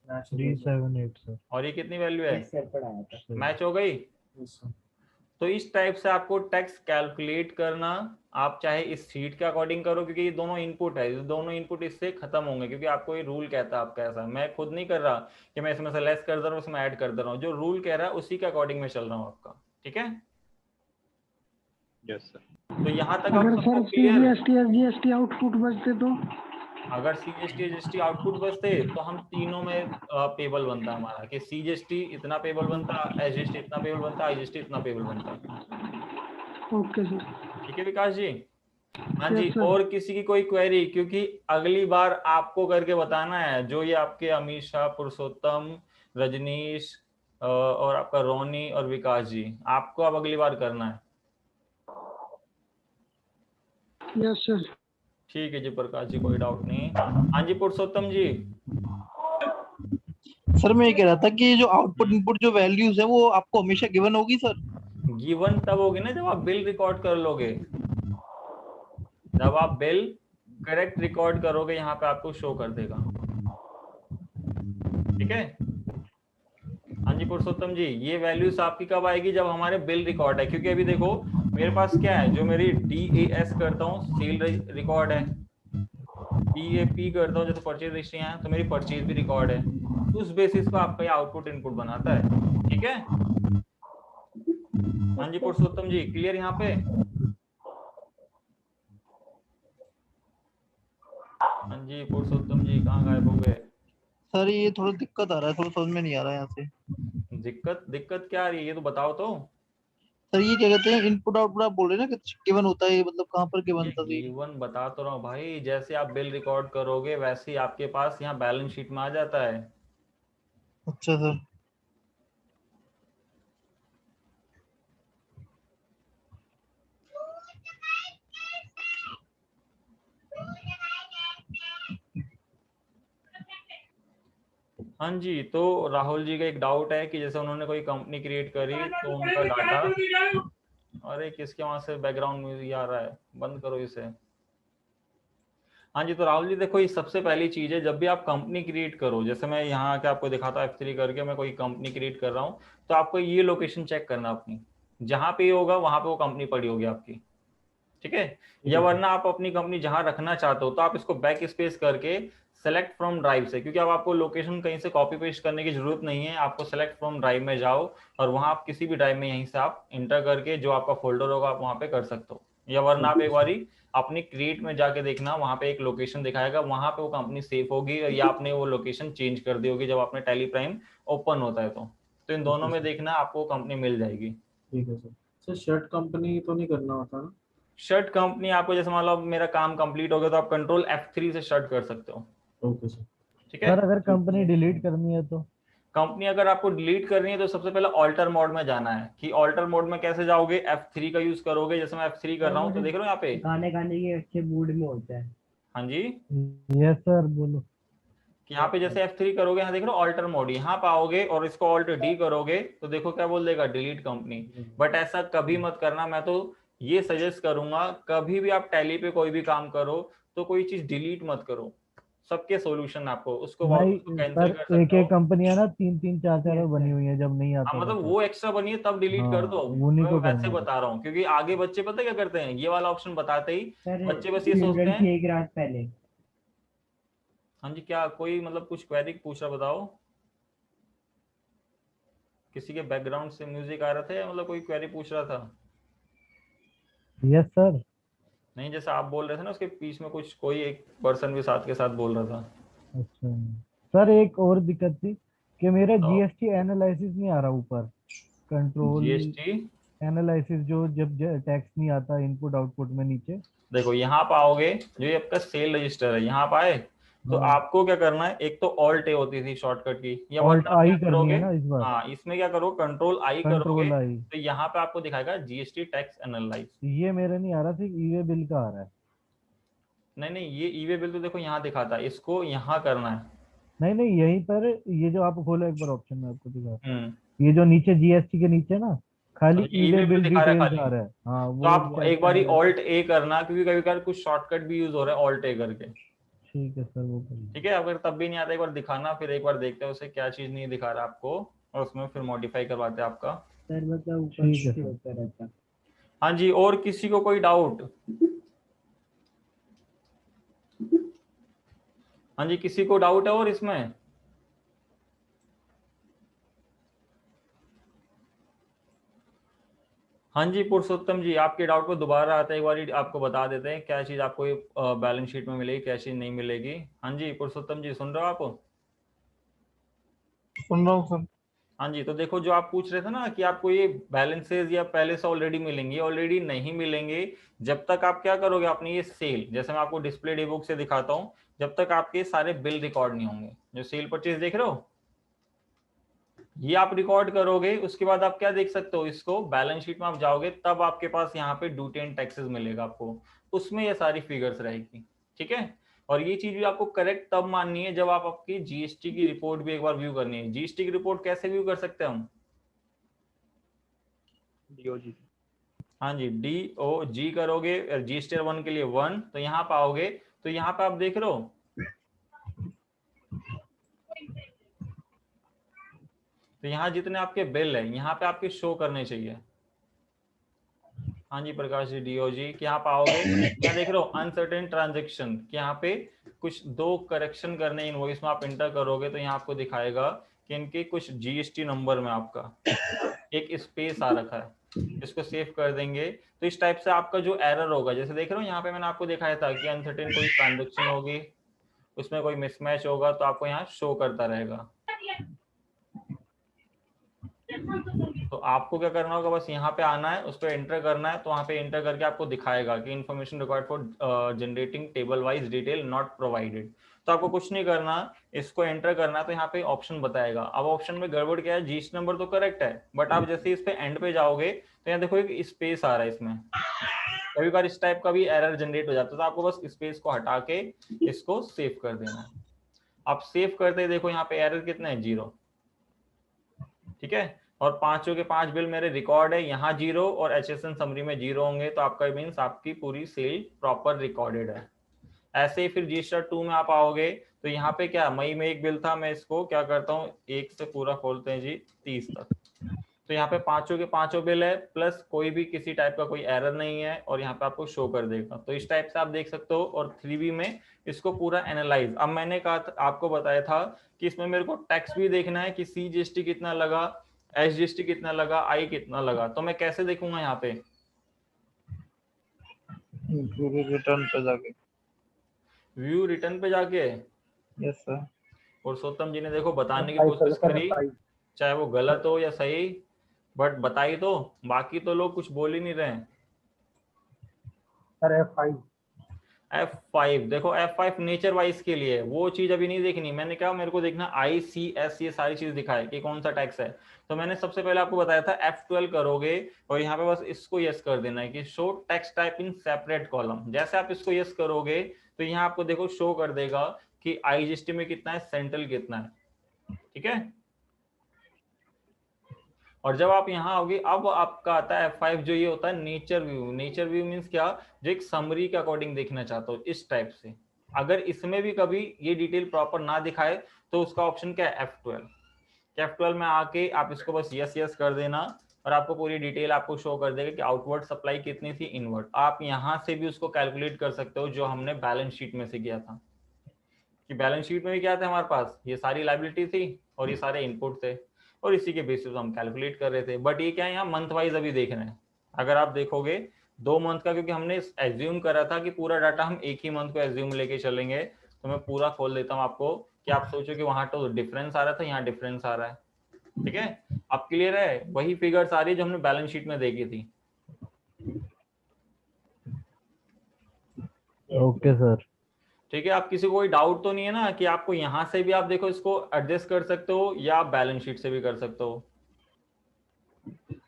378 सर। और ये कितनी वैल्यू है, मैच हो गई। तो इस टाइप से आपको टैक्स कैलकुलेट करना, आप चाहे इस शीट के अकॉर्डिंग करो, क्योंकि ये दोनों इनपुट है, दोनों इनपुट इससे खत्म होंगे, क्योंकि आपको ये रूल कहता है आपका ऐसा। मैं खुद नहीं कर रहा कि मैं इसमें से लेस कर दे रहा हूँ, उसमें ऐड कर दे रहा हूँ, जो रूल कह रहा है उसी के अकॉर्डिंग में चल रहा हूँ आपका। ठीक है, यस सर। तो यहाँ तक अगर आप सर सबको क्लियर। CGST SGST आउटपुट बचते तो अगर CGST SGST आउटपुट बचते तो हम तीनों में पेबल बनता हमारा, कि CGST इतना पेबल बनता, SGST इतना पेबल बनता, IGST इतना पेबल बनता। Okay sir. ठीक है विकास जी। हाँ जी, Yes, sir. और किसी की कोई क्वेरी, क्योंकि अगली बार आपको करके बताना है, जो ये आपके अमीषा, पुरुषोत्तम, रजनीश और आपका रोनी और विकास जी, आपको अब अगली बार करना है। Yes sir. ठीक है जी प्रकाश जी, कोई डाउट नहीं। हाँ जी पुरुषोत्तम जी। सर मैं ये कह रहा था कि जो आउटपुट इनपुट जो वैल्यूज है वो आपको हमेशा गिवन होगी सर? गिवन तब होगी ना जब आप बिल रिकॉर्ड कर लोगे, जब आप बिल करेक्ट रिकॉर्ड करोगे, यहाँ पे आपको शो कर देगा। ठीक है, हाँ जी पुरुषोत्तम जी, ये वैल्यूज आपकी कब आएगी, जब हमारे बिल रिकॉर्ड है। क्योंकि अभी देखो मेरे पास क्या है, जो मेरी DAS करता हूँ सेल रिकॉर्ड है, PAP करता हूँ जैसे परचेज हिस्ट्री है, तो मेरी परचेज भी रिकॉर्ड है। उस बेसिस पर आपका ये आउटपुट इनपुट बनाता है। ठीक है, हाँ जी पुरुषोत्तम जी, क्लियर यहाँ पे। हाँ जी पुरुषोत्तम जी, कहाँ गायब हो गए। सर ये थोड़ा दिक्कत आ रहा है, थोड़ा समझ में नहीं आ रहा है यहाँ से। दिक्कत क्या आ रही है, ये तो बताओ तो। सर ये क्या कहते हैं, इनपुट आउटपुट आप बोल रहे हैं ना कि गिवन होता है, मतलब कहाँ पर गिवन था? गिवन बता तो रहा हूँ भाई, जैसे आप बिल रिकॉर्ड करोगे वैसे ही आपके पास यहाँ बैलेंस शीट में आ जाता है। अच्छा सर। हाँ जी, तो राहुल जी का एक डाउट है कि जैसे उन्होंने कोई कंपनी क्रिएट करी तो उनका डाटा, अरे किसके वहां से बैकग्राउंड म्यूजिक आ रहा है, बंद करो इसे। हाँ जी, तो राहुल जी देखो, ये सबसे पहली चीज है, जब भी आप कंपनी क्रिएट करो, जैसे मैं यहाँ आके आपको दिखाता हूँ F3 करके, मैं कोई कंपनी क्रिएट कर रहा हूँ, तो आपको ये लोकेशन चेक करना अपनी, जहां पे होगा वहां पे वो कंपनी पड़ी होगी आपकी। ठीक है, या वरना आप अपनी कंपनी जहां रखना चाहते हो तो आप इसको बैक स्पेस करके सेलेक्ट फ्रॉम ड्राइव से, क्योंकि अब आपको लोकेशन कहीं से कॉपी पेस्ट करने की जरूरत नहीं है, आपको सेलेक्ट फ्रॉम ड्राइव में जाओ और वहां आप किसी भी ड्राइव में यहीं से आप इंटर करके जो आपका फोल्डर होगा आप वहां पे कर सकते हो। या वरना आप एक बारी अपनी क्रिएट में जाके देखना, वहां पे एक लोकेशन दिखाएगा, वहां पे वो कंपनी सेव होगी, या आपने वो लोकेशन चेंज कर दी होगी जब आपने टैली प्राइम ओपन होता है तो इन दोनों में देखना आपको कंपनी मिल जाएगी। ठीक है सर। सर शर्ट कंपनी तो नहीं करना होता ना? शर्ट कंपनी आपको जैसे मान लो अब मेरा काम कंप्लीट हो गया तो आप कंट्रोल F3 से शर्ट कर सकते हो। Okay sir. ठीक है। सर अगर कंपनी डिलीट करनी है तो? कंपनी अगर आपको डिलीट करनी है तो सबसे पहले ऑल्टर मोड में जाना है। कि ऑल्टर मोड में कैसे जाओगे, F3 का यूज करोगे। जैसे मैं F3 कर रहा हूँ तो देख रहे हो यहाँ पे गाने गाने के अच्छे मूड में होता है। हाँ जी, यस सर बोलो। यहाँ पे जैसे F3 करोगे, यहाँ देख रहे हो ऑल्टर मोड, यहाँ पाओगे और इसको ऑल्ट डी करोगे तो देखो क्या बोल देगा, डिलीट कंपनी। बट ऐसा कभी मत करना, मैं तो ये सजेस्ट करूंगा कभी भी आप टैली पे कोई भी काम करो तो कोई चीज डिलीट मत करो। सबके सॉल्यूशन आपको उसको भाई कैंसिल कर सर सकते एक हो। एक कंपनियां ना 3-3 4-4 बनी हुई है, जब नहीं आता हाँ मतलब था वो एक्स्ट्रा बनी है तब डिलीट कर दो। उन्हीं मैं को वैसे करना है। बता रहा हूँ क्योंकि आगे बच्चे पता क्या करते हैं, ये वाला ऑप्शन बताते ही सर बच्चे बस ये सोचते चिल्ड्रन हैं। थी एक रात पहले। हाँ जी, क्या कोई मतलब कुछ क्वेरी पूछ रहा, बताओ। किसी के बैकग्राउंड से म्यूजिक आ रहा था या मतलब कोई क्वेरी पूछ रहा था? Yes sir. नहीं, जैसे आप बोल रहे थे ना उसके बीच में कुछ कोई एक पर्सन भी साथ के साथ बोल रहा था। अच्छा सर एक और दिक्कत थी कि मेरा तो जीएसटी एनालिसिस नहीं आ रहा ऊपर, कंट्रोल जीएसटी एनालिसिस जो जब टैक्स नहीं आता इनपुट आउटपुट में नीचे। देखो यहाँ पाओगे जो ये आपका सेल रजिस्टर है, यहाँ पाए तो आपको क्या करना है, एक तो ऑल्ट ए होती थी शॉर्टकट की, या ऑल्ट वरना आई क्या करनी करोगे, है ना इस बार? हाँ इसमें क्या करो, कंट्रोल आई करोगे कंट्रोल आई। तो यहाँ पे आपको दिखाएगा जीएसटी टैक्स एनालाइज। ये मेरे नहीं आ रहा, सिर्फ ईवे बिल का आ रहा है। नहीं नहीं, ये ईवे बिल तो देखो यहाँ दिखाता है, इसको यहाँ करना है। नहीं नहीं यहीं पर ये जो आप खोलो एक बार ऑप्शन में आपको दिखा, हम्म, ये जो नीचे जीएसटी के नीचे ना खाली ये ईवे ईवे बिल बिल दिखा रहा है डिटेल्स खाली। आ रहा है। हाँ तो वो आप चेक एक बारी करना है। ऑल्ट ए करना, क्योंकि कभी कभी कुछ शॉर्टकट भी यूज हो रहा है ऑल्ट ए करके। ठीक है सर वो कर लीजिए। ठीक है, अगर तब भी नहीं आता एक बार दिखाना, फिर एक बार देखते हैं उसे क्या चीज नहीं दिखा रहा आपको, और उसमें फिर मॉडिफाई करवाते हैं आपका। सर मतलब ऊपर ठीक है नीचे सर। होता रहता। हाँ जी, और किसी को कोई डाउट? हाँ जी, किसी को डाउट है और इसमें? हाँ जी पुरुषोत्तम जी, आपके डाउट को दोबारा आता है, एक बार आपको बता देते हैं क्या चीज आपको बैलेंस शीट में मिलेगी, क्या चीज नहीं मिलेगी। हाँ जी पुरुषोत्तम जी, सुन रहे हो आप? सुन रहा हूँ सर। हाँ जी, तो देखो जो आप पूछ रहे थे ना कि आपको ये बैलेंसेस या पहले से ऑलरेडी मिलेंगे, ऑलरेडी नहीं मिलेंगे जब तक आप क्या करोगे, अपनी ये सेल, जैसे मैं आपको डिस्प्ले डे बुक से दिखाता हूँ, जब तक आपके सारे बिल रिकॉर्ड नहीं होंगे। जो सेल परचेज देख रहे हो ये आप रिकॉर्ड करोगे, उसके बाद आप क्या देख सकते हो, इसको बैलेंस शीट में आप जाओगे तब आपके पास यहाँ पे ड्यूटी एंड टैक्सेस मिलेगा आपको, उसमें ये सारी फिगर्स रहेगी। ठीक है, और ये चीज भी आपको करेक्ट तब माननी है जब आप आपकी जीएसटी की रिपोर्ट भी एक बार व्यू करनी है। जीएसटी की रिपोर्ट कैसे व्यू कर सकते हैं हम? डीओजी। हाँ जी, DOG करोगे जीएसटी 1 के लिए 1, तो यहाँ पाओगे, तो यहाँ पे आप देख रहे हो तो यहाँ जितने आपके बिल है यहाँ पे आपके शो करने चाहिए। हाँ जी प्रकाश जी, DOG कि यहाँ पाओगे, यहाँ देख रहे हो अनसर्टेन ट्रांजेक्शन, कि यहाँ पे कुछ 2 करेक्शन करने इनवॉइस में आप इंटर करोगे तो यहाँ आपको दिखाएगा कि इनके कुछ जीएसटी नंबर में आपका एक स्पेस आ रखा है, इसको सेव कर देंगे तो इस टाइप से आपका जो एरर होगा, जैसे देख रहे हो यहाँ पे मैंने आपको दिखाया था कि अनसर्टेन कोई ट्रांजेक्शन होगी, उसमें कोई मिसमैच होगा तो आपको यहाँ शो करता रहेगा। तो आपको क्या करना होगा, बस यहाँ पे आना है, उस पर एंटर करना है, तो वहाँ पे एंटर करके आपको दिखाएगा कि information required for generating table wise detail not provided. तो आपको कुछ नहीं करना, इसको एंटर करना, तो यहाँ पे ऑप्शन बताएगा। अब ऑप्शन में गड़बड़ क्या है, जीएसटी नंबर तो करेक्ट है बट आप जैसे इस पे एंड पे जाओगे तो यहाँ देखो एक स्पेस आ रहा है, इसमें कभी बार इस टाइप का भी एरर जनरेट हो जाता है, तो आपको बस स्पेस को हटा के इसको सेव कर देना है। आप सेव करते ही देखो यहाँ पे एरर कितना है, 0। ठीक है, और 5 के 5 बिल मेरे रिकॉर्ड है, यहाँ 0 और HSN समरी में 0 होंगे, तो आपका मीन्स आपकी पूरी सेल प्रॉपर रिकॉर्डेड है। ऐसे ही फिर रजिस्टर 2 में आप आओगे तो यहाँ पे क्या, मई में एक बिल था, मैं इसको क्या करता हूँ 1 से पूरा खोलते हैं जी 30 तक, तो यहाँ पे 5 के 5 बिल है, प्लस कोई भी किसी टाइप का कोई एरर नहीं है, और यहाँ पे आपको शो कर देगा। तो इस टाइप से आप देख सकते हो, और 3B में इसको पूरा एनालाइज। अब मैंने कहा आपको बताया था कि इसमें मेरे को टैक्स भी देखना है कि CGST कितना लगा, SGST कितना लगा, आई कितना लगा, तो मैं कैसे देखूंगा यहाँ पे, रिटर्न पे जाके। व्यू रिटर्न पे जाके। Yes sir. पुरुषोत्तम जी ने देखो बताने की कोशिश करी, चाहे वो गलत हो या सही, बट बताई तो, बाकी तो लोग कुछ बोल ही नहीं रहे हैं। Sir F5। F5 देखो, F5 नेचर वाइज के लिए वो चीज अभी नहीं देखनी। मैंने कहा मेरे को देखना ICS, ये सारी चीज दिखाए कि कौन सा टैक्स है। तो मैंने सबसे पहले आपको बताया था F12 करोगे और यहाँ पे बस इसको यस कर देना है कि show tax type in separate column. जैसे आप इसको यस करोगे तो यहाँ आपको देखो शो कर देगा कि IGST में कितना है, सेंट्रल कितना है। ठीक है, और जब आप यहाँ आओगे अब आपका आता है F5, जो ये होता है nature view. Nature view means क्या, जो एक समरी के अकॉर्डिंग देखना चाहता हो इस टाइप से। अगर इसमें भी कभी ये डिटेल प्रॉपर ना दिखाए तो उसका ऑप्शन क्या है, F12। F12 में आके आप इसको बस यस यस कर देना और आपको पूरी डिटेल आपको शो कर देगा कि आउटवर्ड सप्लाई कितनी थी, इनवर्ड। आप यहाँ से भी उसको कैलकुलेट कर सकते हो, जो हमने बैलेंस शीट में से किया था। कि बैलेंस शीट में भी क्या था हमारे पास, ये सारी लायबिलिटी थी और ये सारे इनपुट थे, और इसी के बेसिस हम कैलकुलेट कर रहे थे। बट ये क्या है, यहाँ मंथ वाइज अभी देख रहे हैं। अगर आप देखोगे 2 मंथ का, क्योंकि हमने एज्यूम करा था कि पूरा डाटा हम एक ही मंथ को एज्यूम लेके चलेंगे, तो मैं पूरा खोल देता हूँ आपको कि आप सोचो कि वहां तो डिफरेंस आ रहा था, यहाँ डिफरेंस आ रहा है। ठीक है, अब क्लियर है, वही फिगर्स आ रही है जो हमने बैलेंस शीट में देखी थी। Okay sir. ठीक है, आप किसी को कोई डाउट तो नहीं है ना कि आपको यहाँ से भी आप देखो इसको एडजस्ट कर सकते हो या आप बैलेंस शीट से भी कर सकते हो।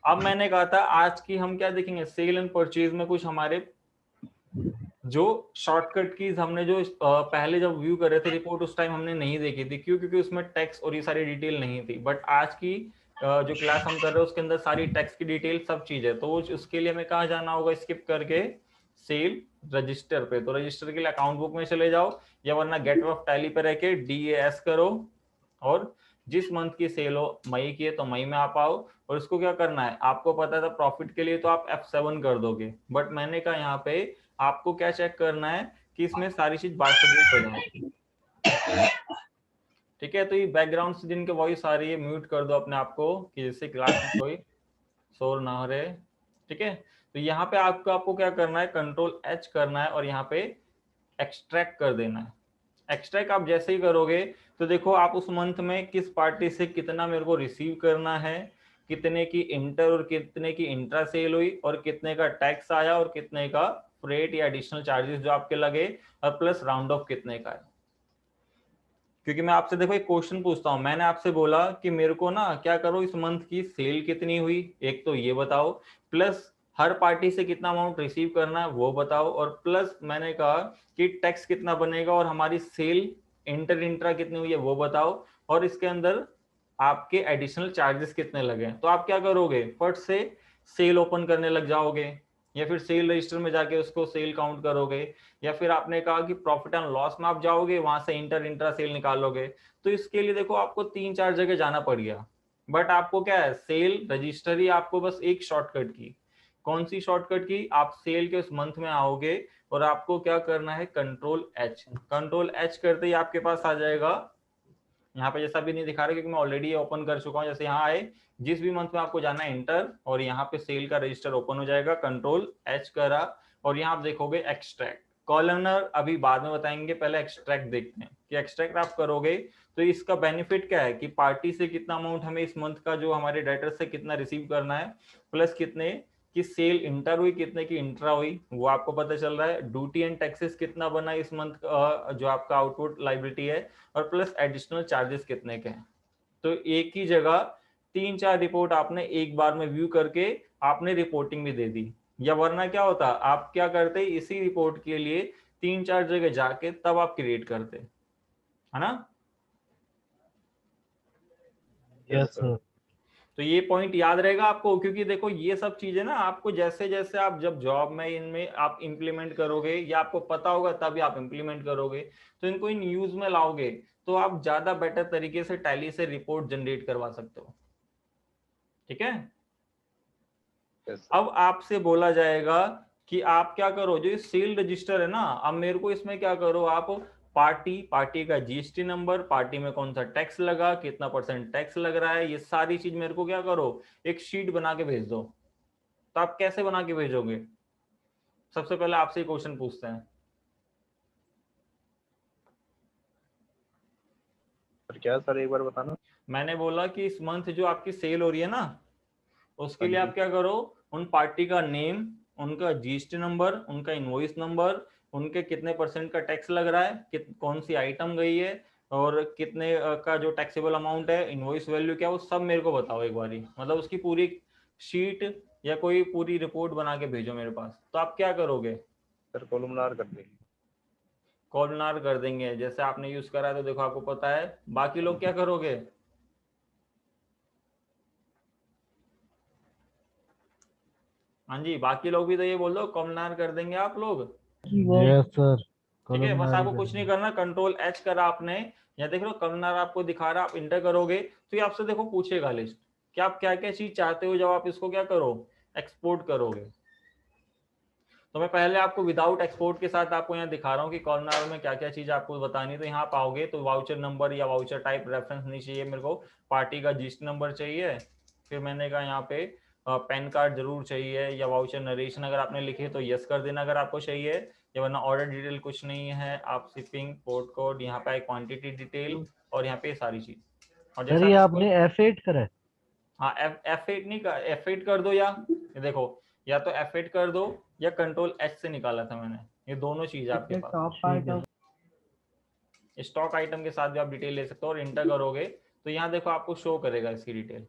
अब मैंने कहा था आज की हम क्या देखेंगे, सेल एंड परचेज में कुछ हमारे जो शॉर्टकट कीज हमने जो पहले जब व्यू कर रहे थे रिपोर्ट उस टाइम हमने नहीं देखी थी। क्यों? क्योंकि उसमें टेक्स्ट और ये सारी डिटेल नहीं थी। बट आज की जो क्लास हम कर रहे हैं उसके अंदर सारी टेक्स्ट की डिटेल सब चीज है। तो उसके लिए हमें कहाँ जाना होगा, स्किप करके सेल रजिस्टर पे। तो रजिस्टर के लिए अकाउंट बुक में चले जाओ, या वरना गेट ऑफ टैली पे रह के DAS करो, और जिस मंथ की सेल हो, मई की है तो मई में आप आओ। और इसको क्या करना है, आपको पता था प्रॉफिट के लिए तो आप F7 कर दोगे, बट मैंने कहा यहाँ पे आपको क्या चेक करना है कि इसमें सारी चीज बात हो जाए। ठीक है, तो ये बैकग्राउंड से जिनके वॉइस आ रही है म्यूट कर दो अपने आप को, कि जिससे क्लास में कोई शोर ना हो रहे। ठीक है, तो यहाँ पे आपको क्या करना है, कंट्रोल H करना है और यहाँ पे एक्सट्रैक्ट कर देना है। एक्सट्रैक्ट आप जैसे ही करोगे तो देखो आप उस मंथ में किस पार्टी से कितना मेरे को रिसीव करना है, कितने की इंटर और कितने की इंट्रा सेल हुई, और कितने का टैक्स आया, और कितने का फ्रेट या एडिशनल चार्जेस जो आपके लगे, और प्लस राउंड ऑफ कितने का है। क्योंकि मैं आपसे देखो एक क्वेश्चन पूछता हूं, मैंने आपसे बोला कि मेरे को ना क्या करो, इस मंथ की सेल कितनी हुई एक तो ये बताओ, प्लस हर पार्टी से कितना अमाउंट रिसीव करना है वो बताओ, और प्लस मैंने कहा कि टैक्स कितना बनेगा और हमारी सेल इंटर इंट्रा कितनी हुई है वो बताओ, और इसके अंदर आपके एडिशनल चार्जेस कितने लगे। तो आप क्या करोगे, फट से सेल ओपन करने लग जाओगे, या फिर सेल रजिस्टर में जाके उसको सेल काउंट करोगे, या फिर आपने कहा कि प्रॉफिट एंड लॉस में आप जाओगे, वहां से इंटर इंट्रा सेल निकालोगे। तो इसके लिए देखो आपको 3-4 जगह जाना पड़ गया। बट आपको क्या है, सेल रजिस्टर ही आपको बस एक शॉर्टकट की। कौन सी शॉर्टकट की, आप सेल के उस मंथ में आओगे और आपको क्या करना है, कंट्रोल H। कंट्रोल H करते ही आपके पास आ जाएगा, यहाँ पे जैसा भी नहीं दिखा रहा क्योंकि मैं ऑलरेडी ओपन कर चुका हूँ। जैसे यहाँ आए, जिस भी मंथ में आपको जाना है इंटर, और यहाँ पे सेल का रजिस्टर ओपन हो जाएगा, कंट्रोल H करा, और यहाँ आप देखोगे एक्सट्रैक्ट। कॉलमनर अभी बाद में बताएंगे, पहले एक्सट्रैक्ट देखते हैं कि एक्सट्रैक्ट आप करोगे तो इसका बेनिफिट क्या है कि पार्टी से कितना अमाउंट हमें इस मंथ का जो हमारे डेटर से कितना रिसीव करना है, प्लस कितने की सेल इंटर हुई, कितने की इंट्रा हुई वो आपको पता चल रहा है, ड्यूटी एंड टैक्सेस कितना बना इस मंथ जो आपका आउटपुट लायबिलिटी है, और प्लस एडिशनल चार्जेस कितने के हैं। तो एक ही जगह 3-4 रिपोर्ट आपने एक बार में व्यू करके आपने रिपोर्टिंग भी दे दी। या वरना क्या होता, आप क्या करते, इसी रिपोर्ट के लिए 3-4 जगह जाके तब आप क्रिएट करते, है ना। Yes sir. तो ये पॉइंट याद रहेगा आपको, क्योंकि देखो ये सब चीजें ना आपको जैसे जैसे आप जब जॉब में इनमें आप इंप्लीमेंट करोगे, या आपको पता होगा तभी आप इंप्लीमेंट करोगे, तो इनको इन यूज में लाओगे तो आप ज्यादा बेटर तरीके से टैली से रिपोर्ट जनरेट करवा सकते हो। ठीक है, अब आपसे बोला जाएगा कि आप क्या करो, जो सेल रजिस्टर है ना, अब मेरे को इसमें क्या करो, आप पार्टी का GST नंबर, पार्टी में कौन सा टैक्स लगा, कितना % टैक्स लग रहा है, ये सारी चीज मेरे को क्या करो, एक शीट बना के भेज दो। तो आप कैसे बना के भेजोगे, सबसे पहले आपसे क्वेश्चन पूछते हैं। सर क्या सर एक बार बताना। मैंने बोला कि इस मंथ जो आपकी सेल हो रही है ना, उसके लिए हाँ आप क्या करो, उन पार्टी का नेम, उनका जीएसटी नंबर, उनका इनवॉइस नंबर, उनके कितने % का टैक्स लग रहा है, कौन सी आइटम गई है, और कितने का जो टैक्सेबल अमाउंट है, इनवॉइस वैल्यू क्या, वो सब मेरे को बताओ एक बारी। मतलब उसकी पूरी शीट या कोई पूरी रिपोर्ट बना के भेजो मेरे पास। तो आप क्या करोगे? सर कॉलमनार कर देंगे। कॉलमनार कर देंगे, जैसे आपने यूज करा है तो देखो आपको पता है। बाकी लोग क्या करोगे? हाँ जी, बाकी लोग भी तो ये बोल दो, कॉलमनार कर देंगे आप लोग। Yes sir. ठीक है, बस आपको कुछ नहीं करना, कंट्रोल एच करा आपने, या देख लो कॉलमनार आपको दिखा रहा, आप इंटर करोगे तो ये आपसे देखो पूछेगा लिस्ट कि आप क्या क्या चीज चाहते हो, जब आप इसको क्या करो, एक्सपोर्ट करोगे। तो मैं पहले आपको विदाउट एक्सपोर्ट के साथ आपको यहाँ दिखा रहा हूँ कि कॉर्नर में क्या क्या चीज आपको बतानी है। तो यहाँ पाओगे तो वाउचर नंबर या वाउचर टाइप रेफरेंस नहीं चाहिए मेरे को, पार्टी का जीएसटी नंबर चाहिए, फिर मैंने कहा यहाँ पे पैन कार्ड जरूर चाहिए, या वाउचर नरेशन अगर आपने लिखे तो यस कर देना अगर आपको चाहिए, या वरना ऑर्डर डिटेल कुछ नहीं है। आप शिपिंग पोर्ट कोड, यहाँ पे क्वांटिटी डिटेल, और यहाँ पे सारी चीज। और सर जैसा ये आपने F8 करा है? हाँ, F8 नहीं कर, F8 कर दो, या ये देखो, या तो F8 कर दो या कंट्रोल एच से निकाला था मैंने, ये दोनों चीज आपके पास। टॉप आइटम स्टॉक आइटम के साथ भी आप डिटेल ले सकते हो, और इंटर करोगे तो यहाँ देखो आपको शो करेगा इसकी डिटेल।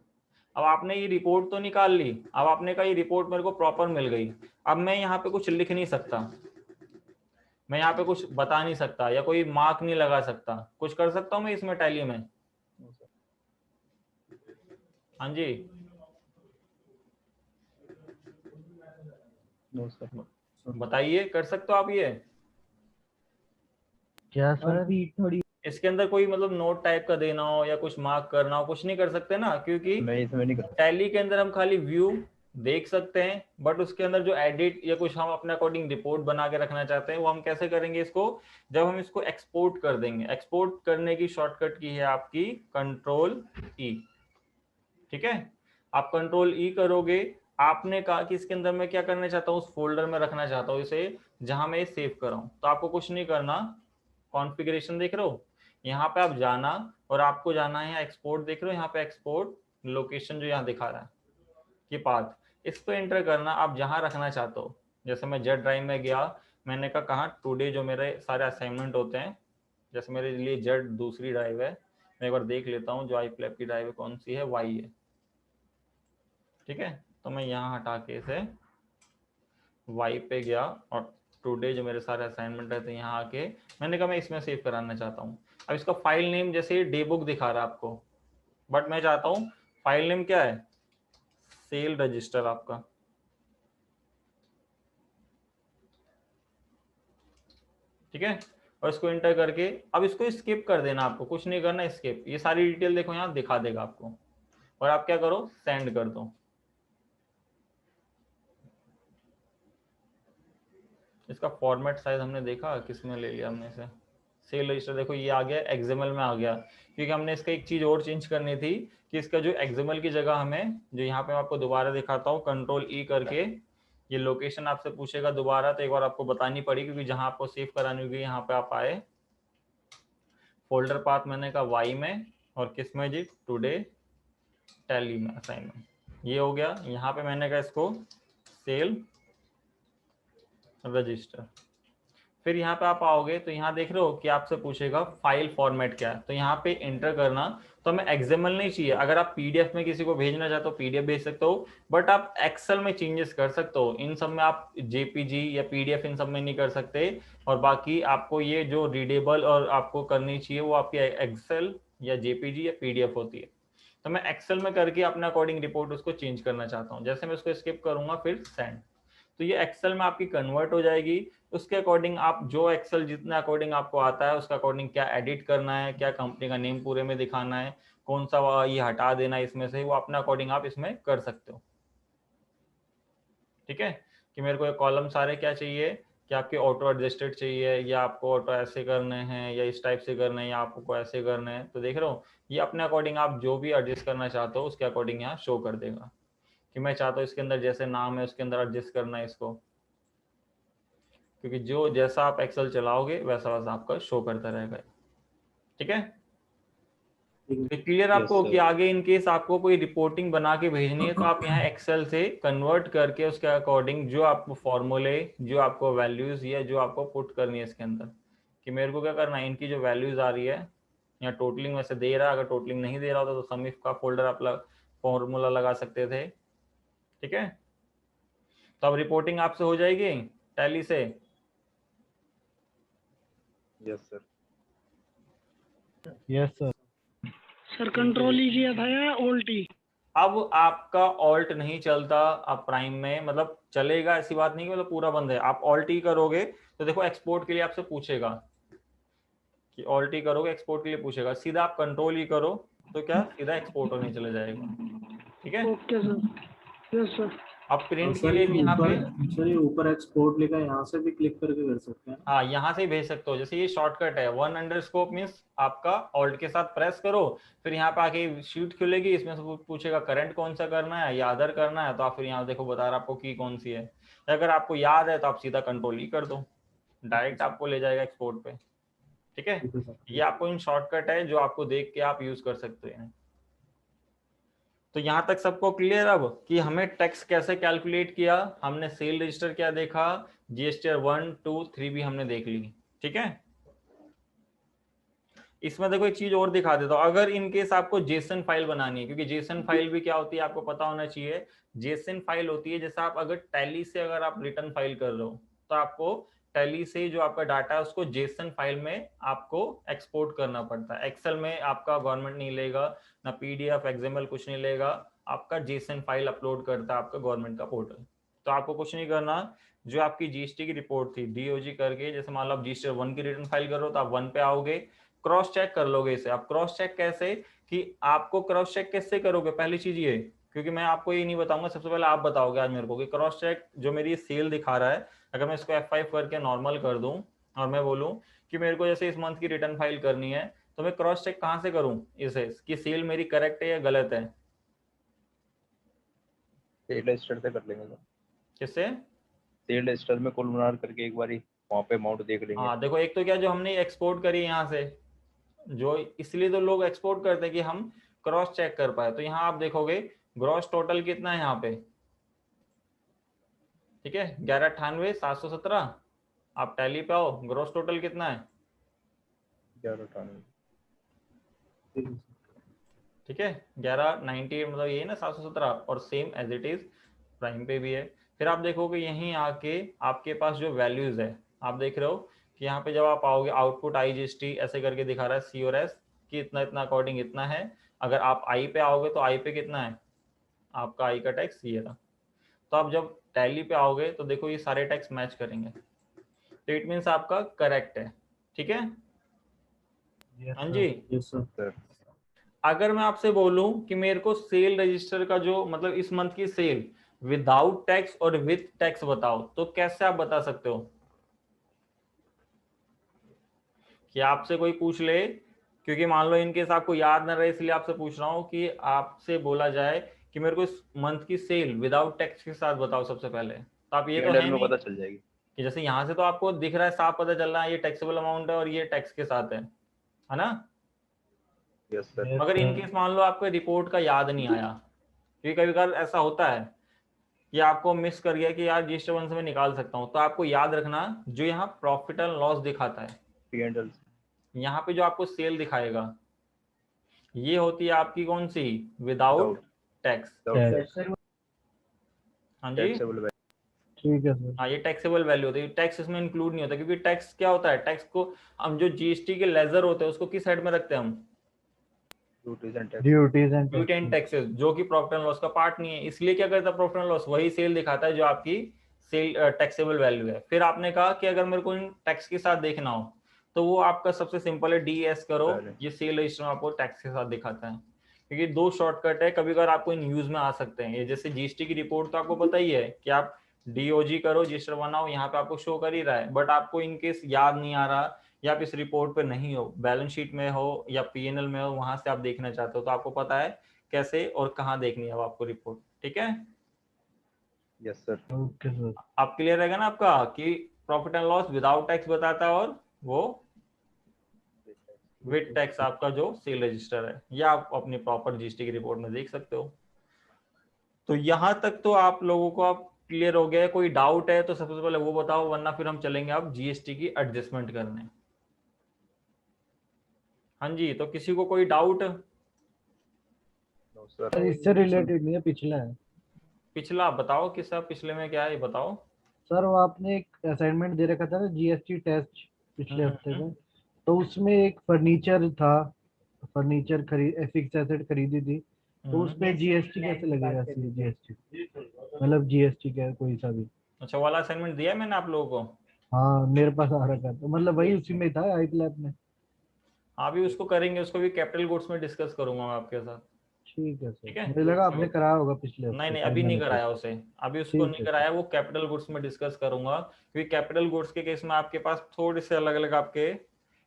अब आपने ये रिपोर्ट तो निकाल ली, अब आपने कहा ये रिपोर्ट मेरे को प्रॉपर मिल गई, अब मैं यहाँ पे कुछ लिख नहीं सकता, मैं यहाँ पे कुछ बता नहीं सकता, या कोई मार्क नहीं लगा सकता, कुछ कर सकता हूँ मैं इसमें टैली में? हाँ जी, नो सर। बताइए, कर सकते हो आप ये? क्या और सर? भी थोड़ी इसके अंदर कोई मतलब नोट टाइप का देना हो या कुछ मार्क करना हो, कुछ नहीं कर सकते ना, क्योंकि नहीं इसमें नहीं कर। टैली के अंदर हम खाली व्यू देख सकते हैं, बट उसके अंदर जो एडिट या कुछ हम अपने अकॉर्डिंग रिपोर्ट बना के रखना चाहते हैं, वो हम कैसे करेंगे इसको? जब हम इसको एक्सपोर्ट कर देंगे। एक्सपोर्ट करने की शॉर्टकट की है आपकी कंट्रोल ई। ठीक है, आप कंट्रोल ई करोगे। आपने कहा कि इसके अंदर मैं क्या करना चाहता हूँ, उस फोल्डर में रखना चाहता हूँ इसे जहां मैं सेव कर रहा हूँ। तो आपको कुछ नहीं करना, कॉन्फ़िगरेशन देख रहे हो, यहाँ पे आप जाना, और आपको जाना है एक्सपोर्ट, देख रहे हो यहाँ पे एक्सपोर्ट लोकेशन जो यहाँ दिखा रहा है कि पाथ, इस पे एंटर करना आप जहां रखना चाहते हो। जैसे मैं जेड ड्राइव में गया, मैंने कहा कहाँ, टुडे जो मेरे सारे असाइनमेंट होते हैं, जैसे मेरे लिए जेड दूसरी ड्राइव है, मैं एक बार देख लेता हूँ जो आई प्लेप की ड्राइव है कौन सी है, वाई है। ठीक है, तो मैं यहाँ हटा के इसे वाई पे गया, और टुडे जो मेरे सारे असाइनमेंट रहते हैं यहाँ आके मैंने कहा मैं इसमें सेव कराना चाहता हूँ। अब इसका फाइल नेम जैसे डे बुक दिखा रहा है आपको, बट मैं चाहता हूँ फाइल नेम क्या है, सेल रजिस्टर आपका। ठीक है, और इसको एंटर करके अब इसको स्किप कर देना, आपको कुछ नहीं करना, स्किप। ये सारी डिटेल देखो यहाँ दिखा देगा आपको, और आप क्या करो, सेंड कर दो। इसका फॉर्मेट साइज हमने देखा किस में ले लिया हमने इसे, सेल रजिस्टर देखो ये आ गया, एक्सएमएल में आ गया, क्योंकि हमने इसका एक चीज और चेंज करनी थी कि इसका जो एक्सएमएल की जगह हमें, जो यहाँ पे मैं आपको दोबारा दिखाता हूँ, कंट्रोल ई करके ये लोकेशन आपसे पूछेगा दोबारा, तो एक बार आपको बतानी पड़ी, क्योंकि जहां आपको सेव करानी होगी यहाँ पे आप आए, फोल्डर पाथ मैंने कहा वाई में, और किस में जी, टुडे टैली में असाइनमेंट, ये हो गया। यहाँ पे मैंने कहा इसको सेल रजिस्टर। फिर यहाँ पे आप आओगे तो यहाँ देख रहे हो कि आपसे पूछेगा फाइल फॉर्मेट क्या है, तो यहाँ पे एंटर करना। तो हमें एक्सएमएल नहीं चाहिए, अगर आप पीडीएफ में किसी को भेजना चाहते हो पीडीएफ भेज सकते हो, बट आप एक्सेल में चेंजेस कर सकते हो। इन सब में आप जेपीजी या पीडीएफ इन सब में नहीं कर सकते, और बाकी आपको ये जो रीडेबल और आपको करनी चाहिए वो आपकी एक्सेल या जेपीजी या पीडीएफ होती है। तो मैं एक्सेल में करके अपने अकॉर्डिंग रिपोर्ट उसको चेंज करना चाहता हूँ। जैसे मैं उसको स्किप करूंगा फिर सेंड, तो ये एक्सेल में आपकी कन्वर्ट हो जाएगी। उसके अकॉर्डिंग आप जो एक्सेल जितना अकॉर्डिंग आपको आता है उसका अकॉर्डिंग क्या एडिट करना है, क्या कंपनी का नेम पूरे में दिखाना है, कौन सा ये हटा देना है इसमें से, वो अपना अकॉर्डिंग आप इसमें कर सकते हो। ठीक है, कि मेरे को ये कॉलम सारे क्या चाहिए, कि आपके ऑटो एडजस्टेड चाहिए, या आपको ऑटो ऐसे करने हैं, या इस टाइप से करने हैं, या आपको ऐसे करने हैं। तो देख रहे हो ये अपने अकॉर्डिंग आप जो भी एडजस्ट करना चाहते हो उसके अकॉर्डिंग यहाँ शो कर देगा, कि मैं चाहता हूँ इसके अंदर जैसे नाम है उसके अंदर एडजस्ट करना है इसको। क्योंकि जो जैसा आप एक्सेल चलाओगे वैसा वैसा आपका शो करता रहेगा। ठीक है, क्लियर आपको कि आगे इन केस आपको कोई रिपोर्टिंग बना के भेजनी है तो आप यहाँ एक्सेल से कन्वर्ट करके उसके अकॉर्डिंग जो आपको फॉर्मूले, जो आपको वैल्यूज या जो आपको पुट करनी है इसके अंदर, कि मेरे को क्या करना है, इनकी जो वैल्यूज आ रही है या टोटलिंग वैसे दे रहा है, अगर टोटलिंग नहीं दे रहा होता तो सम इफ का फोल्डर आप फॉर्मूला लगा सकते थे। ठीक है, तो अब रिपोर्टिंग आपसे हो जाएगी टैली से। Yes sir. Yes sir. Sir control ही किया था या ऑल्ट ही? अब आपका ऑल्ट नहीं चलता अब प्राइम में, मतलब चलेगा ऐसी बात नहीं कि मतलब पूरा बंद है। आप ऑल्ट ही करोगे तो देखो एक्सपोर्ट के लिए आपसे पूछेगा कि ऑल्ट ही करोगे, एक्सपोर्ट के लिए पूछेगा। सीधा आप कंट्रोल ही करो तो क्या सीधा एक्सपोर्ट होने चले जाएगा। ठीक है, ओके सर। Yes sir. अब प्रिंट के लिए भी यहाँ पे सर ये ऊपर एक्सपोर्ट लिखा है, यहाँ से भी क्लिक करके कर सकते हैं। हाँ, यहाँ से भेज सकते हो। जैसे ये शॉर्टकट है 1_ मीन्स आपका ऑल्ट के साथ प्रेस करो, फिर यहाँ पे आके शीट खुलेगी, इसमें से पूछेगा करंट कौन सा करना है या अदर करना है, तो आप फिर यहाँ देखो बता रहा आपको की कौन सी है। अगर आपको याद है तो आप सीधा कंट्रोल ही कर दो, डायरेक्ट आपको ले जाएगा एक्सपोर्ट पे। ठीक है, ये आपको इन शॉर्टकट है जो आपको देख के आप यूज कर सकते हैं। तो यहाँ तक सबको क्लियर अब कि हमें टैक्स कैसे कैलकुलेट किया, हमने सेल रजिस्टर क्या देखा, जीएसटीआर 1, 2, 3 भी हमने देख ली। ठीक है, इसमें देखो एक चीज और दिखा देता हूं। अगर इनकेस आपको जेसन फाइल बनानी है, क्योंकि जेसन फाइल भी क्या होती है आपको पता होना चाहिए। जेसन फाइल होती है जैसे आप अगर टैली से अगर आप रिटर्न फाइल कर रहे हो तो आपको टैली से जो आपका डाटा है उसको जेसन फाइल में आपको एक्सपोर्ट करना पड़ता है। एक्सेल में आपका गवर्नमेंट नहीं लेगा, ना पीडीएफ एक्सएमएल कुछ नहीं लेगा, आपका जेसन फाइल अपलोड करता है आपका गवर्नमेंट का पोर्टल। तो आपको कुछ नहीं करना, जो आपकी जीएसटी की रिपोर्ट थी डीओजी करके, जैसे मान लो आप जीएसटी 1 की रिटर्न फाइल करो तो आप 1 पे आओगे, क्रॉस चेक कर लोगे इसे। आप क्रॉस चेक कैसे, कि आपको क्रॉस चेक कैसे करोगे, पहली चीज ये, क्योंकि मैं आपको ये नहीं बताऊंगा, सबसे पहले आप बताओगे आज मेरे को कि क्रॉस चेक जो मेरी सेल दिखा रहा है, अगर मैं इसको F5 करके नॉर्मल कर दूं और मैं बोलूं कि मेरे को जैसे इस मंथ की रिटर्न फाइल करनी है, तो मैं क्रॉस चेक कहां से करूं इसे कि सेल मेरी करेक्ट है या गलत है? सेल रजिस्टर से कर लेंगे सर। किससे? सेल रजिस्टर में कुल मिलाकर करके एक बारी वहाँ पे अमाउंट देख लेंगे। हाँ देखो, एक तो क्या जो हमने एक्सपोर्ट करी यहाँ से, जो इसलिए तो लोग एक्सपोर्ट करते हैं कि हम क्रॉस चेक कर पाए। तो यहाँ आप देखोगे ग्रॉस टोटल कितना है यहाँ पे, ठीक है 1198,717। आप टैली पे आओ, ग्रॉस टोटल कितना है 1198। ठीक है 1198, मतलब ये ना 717, और same as it is prime पे भी है। फिर आप देखोगे यहीं आके आपके पास जो वैल्यूज है, आप देख रहे हो कि यहाँ पे जब आप आओगे आउटपुट IGST ऐसे करके दिखा रहा है C और S कि इतना इतना अकॉर्डिंग इतना है। अगर आप आई पे आओगे तो आई पे कितना है, आपका आई का टैक्स ये रहा। तो आप जब टैली पे आओगे तो देखो ये सारे टैक्स मैच करेंगे, तो इट मीन्स आपका करेक्ट है। ठीक है हाँ जी। Yes sir. अगर मैं आपसे बोलूं कि मेरे को सेल रजिस्टर का जो मतलब इस मंथ की सेल विदाउट टैक्स और विद टैक्स बताओ, तो कैसे आप बता सकते हो? कि आपसे कोई पूछ ले, क्योंकि मान लो इनकेस आपको याद ना रहे इसलिए आपसे पूछ रहा हूं कि आपसे बोला जाए कि मेरे को इस मंथ की सेल विदाउट टैक्स के साथ बताओ सबसे पहले, तो आप ये तो है नहीं पता चल जाएगी कि जैसे यहाँ से तो आपको दिख रहा है, साफ पता चल रहा है ये टैक्सेबल अमाउंट है और ये टैक्स के साथ है ना। Yes sir. मगर इनकेस मान लो आपको रिपोर्ट का याद नहीं आया, क्योंकि कभी कभी ऐसा होता है कि आपको मिस कर गया कि यार जीएसटी 1 से मैं निकाल सकता हूँ, तो आपको याद रखना जो यहाँ प्रॉफिट एंड लॉस दिखाता है, यहाँ पे जो आपको सेल दिखाएगा ये होती है आपकी कौन सी, विदाउट टैक्स। हाँ जी ठीक है सर। हाँ, ये टैक्सेबल वैल्यू होती है, टैक्स इसमें इंक्लूड नहीं होता, क्योंकि टैक्स क्या होता है, टैक्स को हम जो जीएसटी के लेजर होते हैं उसको किस साइड में रखते हैं हम, ड्यूटीज एंड टैक्सेस, जो कि प्रॉफिट एंड लॉस का पार्ट नहीं है। इसलिए क्या करता है प्रॉफिट एंड लॉस, वही सेल दिखाता है जो आपकी सेल टैक्सेबल वैल्यू है। फिर आपने कहा कि अगर मेरे को इन टैक्स के साथ देखना हो तो वो आपका सबसे सिंपल है DS करो, ये सेल रजिस्टर में आपको टैक्स के साथ दिखाता है। क्योंकि दो शॉर्टकट है, कभी कभार आपको इन यूज में आ सकते हैं। ये जैसे जीएसटी की रिपोर्ट तो आपको पता ही है कि आप DOG करो, रजिस्टर बनाओ, यहाँ पे आपको शो कर ही रहा है, बट आपको इनकेस याद नहीं आ रहा या आप इस रिपोर्ट पे नहीं हो, बैलेंस शीट में हो या PNL में हो, वहां से आप देखना चाहते हो, तो आपको पता है कैसे और कहाँ देखनी है आपको रिपोर्ट। ठीक है यस सर। Okay sir. आप क्लियर रहेगा ना आपका कि profit and loss without tax बताता है, और वो विद टैक्स आपका जो सेल रजिस्टर है, या आप अपनी प्रॉपर जीएसटी की रिपोर्ट में देख सकते हो। तो यहां तक तो आप लोगों को आप क्लियर हो गया है? कोई डाउट है तो सबसे पहले वो बताओ, वरना फिर हम चलेंगे आप जीएसटी की एडजस्टमेंट करने। हाँ जी, तो किसी को कोई डाउट? सर इससे रिलेटेड नहीं है, पिछला है। पिछला बताओ, किसका पिछले में क्या है ये बताओ। सर वो आपने एक असाइनमेंट दे रखा था ना, जीएसटी टेस्ट पिछले हफ्ते का, तो उसमें एक फर्नीचर था, फर्नीचर खरीद फिक्स एसेट खरीदी थी, तो उस पे जीएसटी कैसे लगेगा? जीएसटी मतलब जीएसटी क्या है, कोई सा भी। अच्छा, वाला असाइनमेंट दिया है मैंने आप लोगों को? हाँ मेरे पास आ रखा था, मतलब वही उसी में था आई लैब में। हाँ भी उसको करेंगे, उसको भी कैपिटल गुड्स में डिस्कस करूंगा मैं आपके साथ। ठीक है सर, ठीक है। मुझे लगा आपने कराया होगा पिछले हफ्ते। नहीं नहीं, अभी नहीं कराया उसे, अभी उसको ठीक नहीं है, कराया, वो कैपिटल गुड्स में डिस्कस करूंगा, क्योंकि कैपिटल गुड्स के केस में आपके पास थोड़े से अलग अलग आपके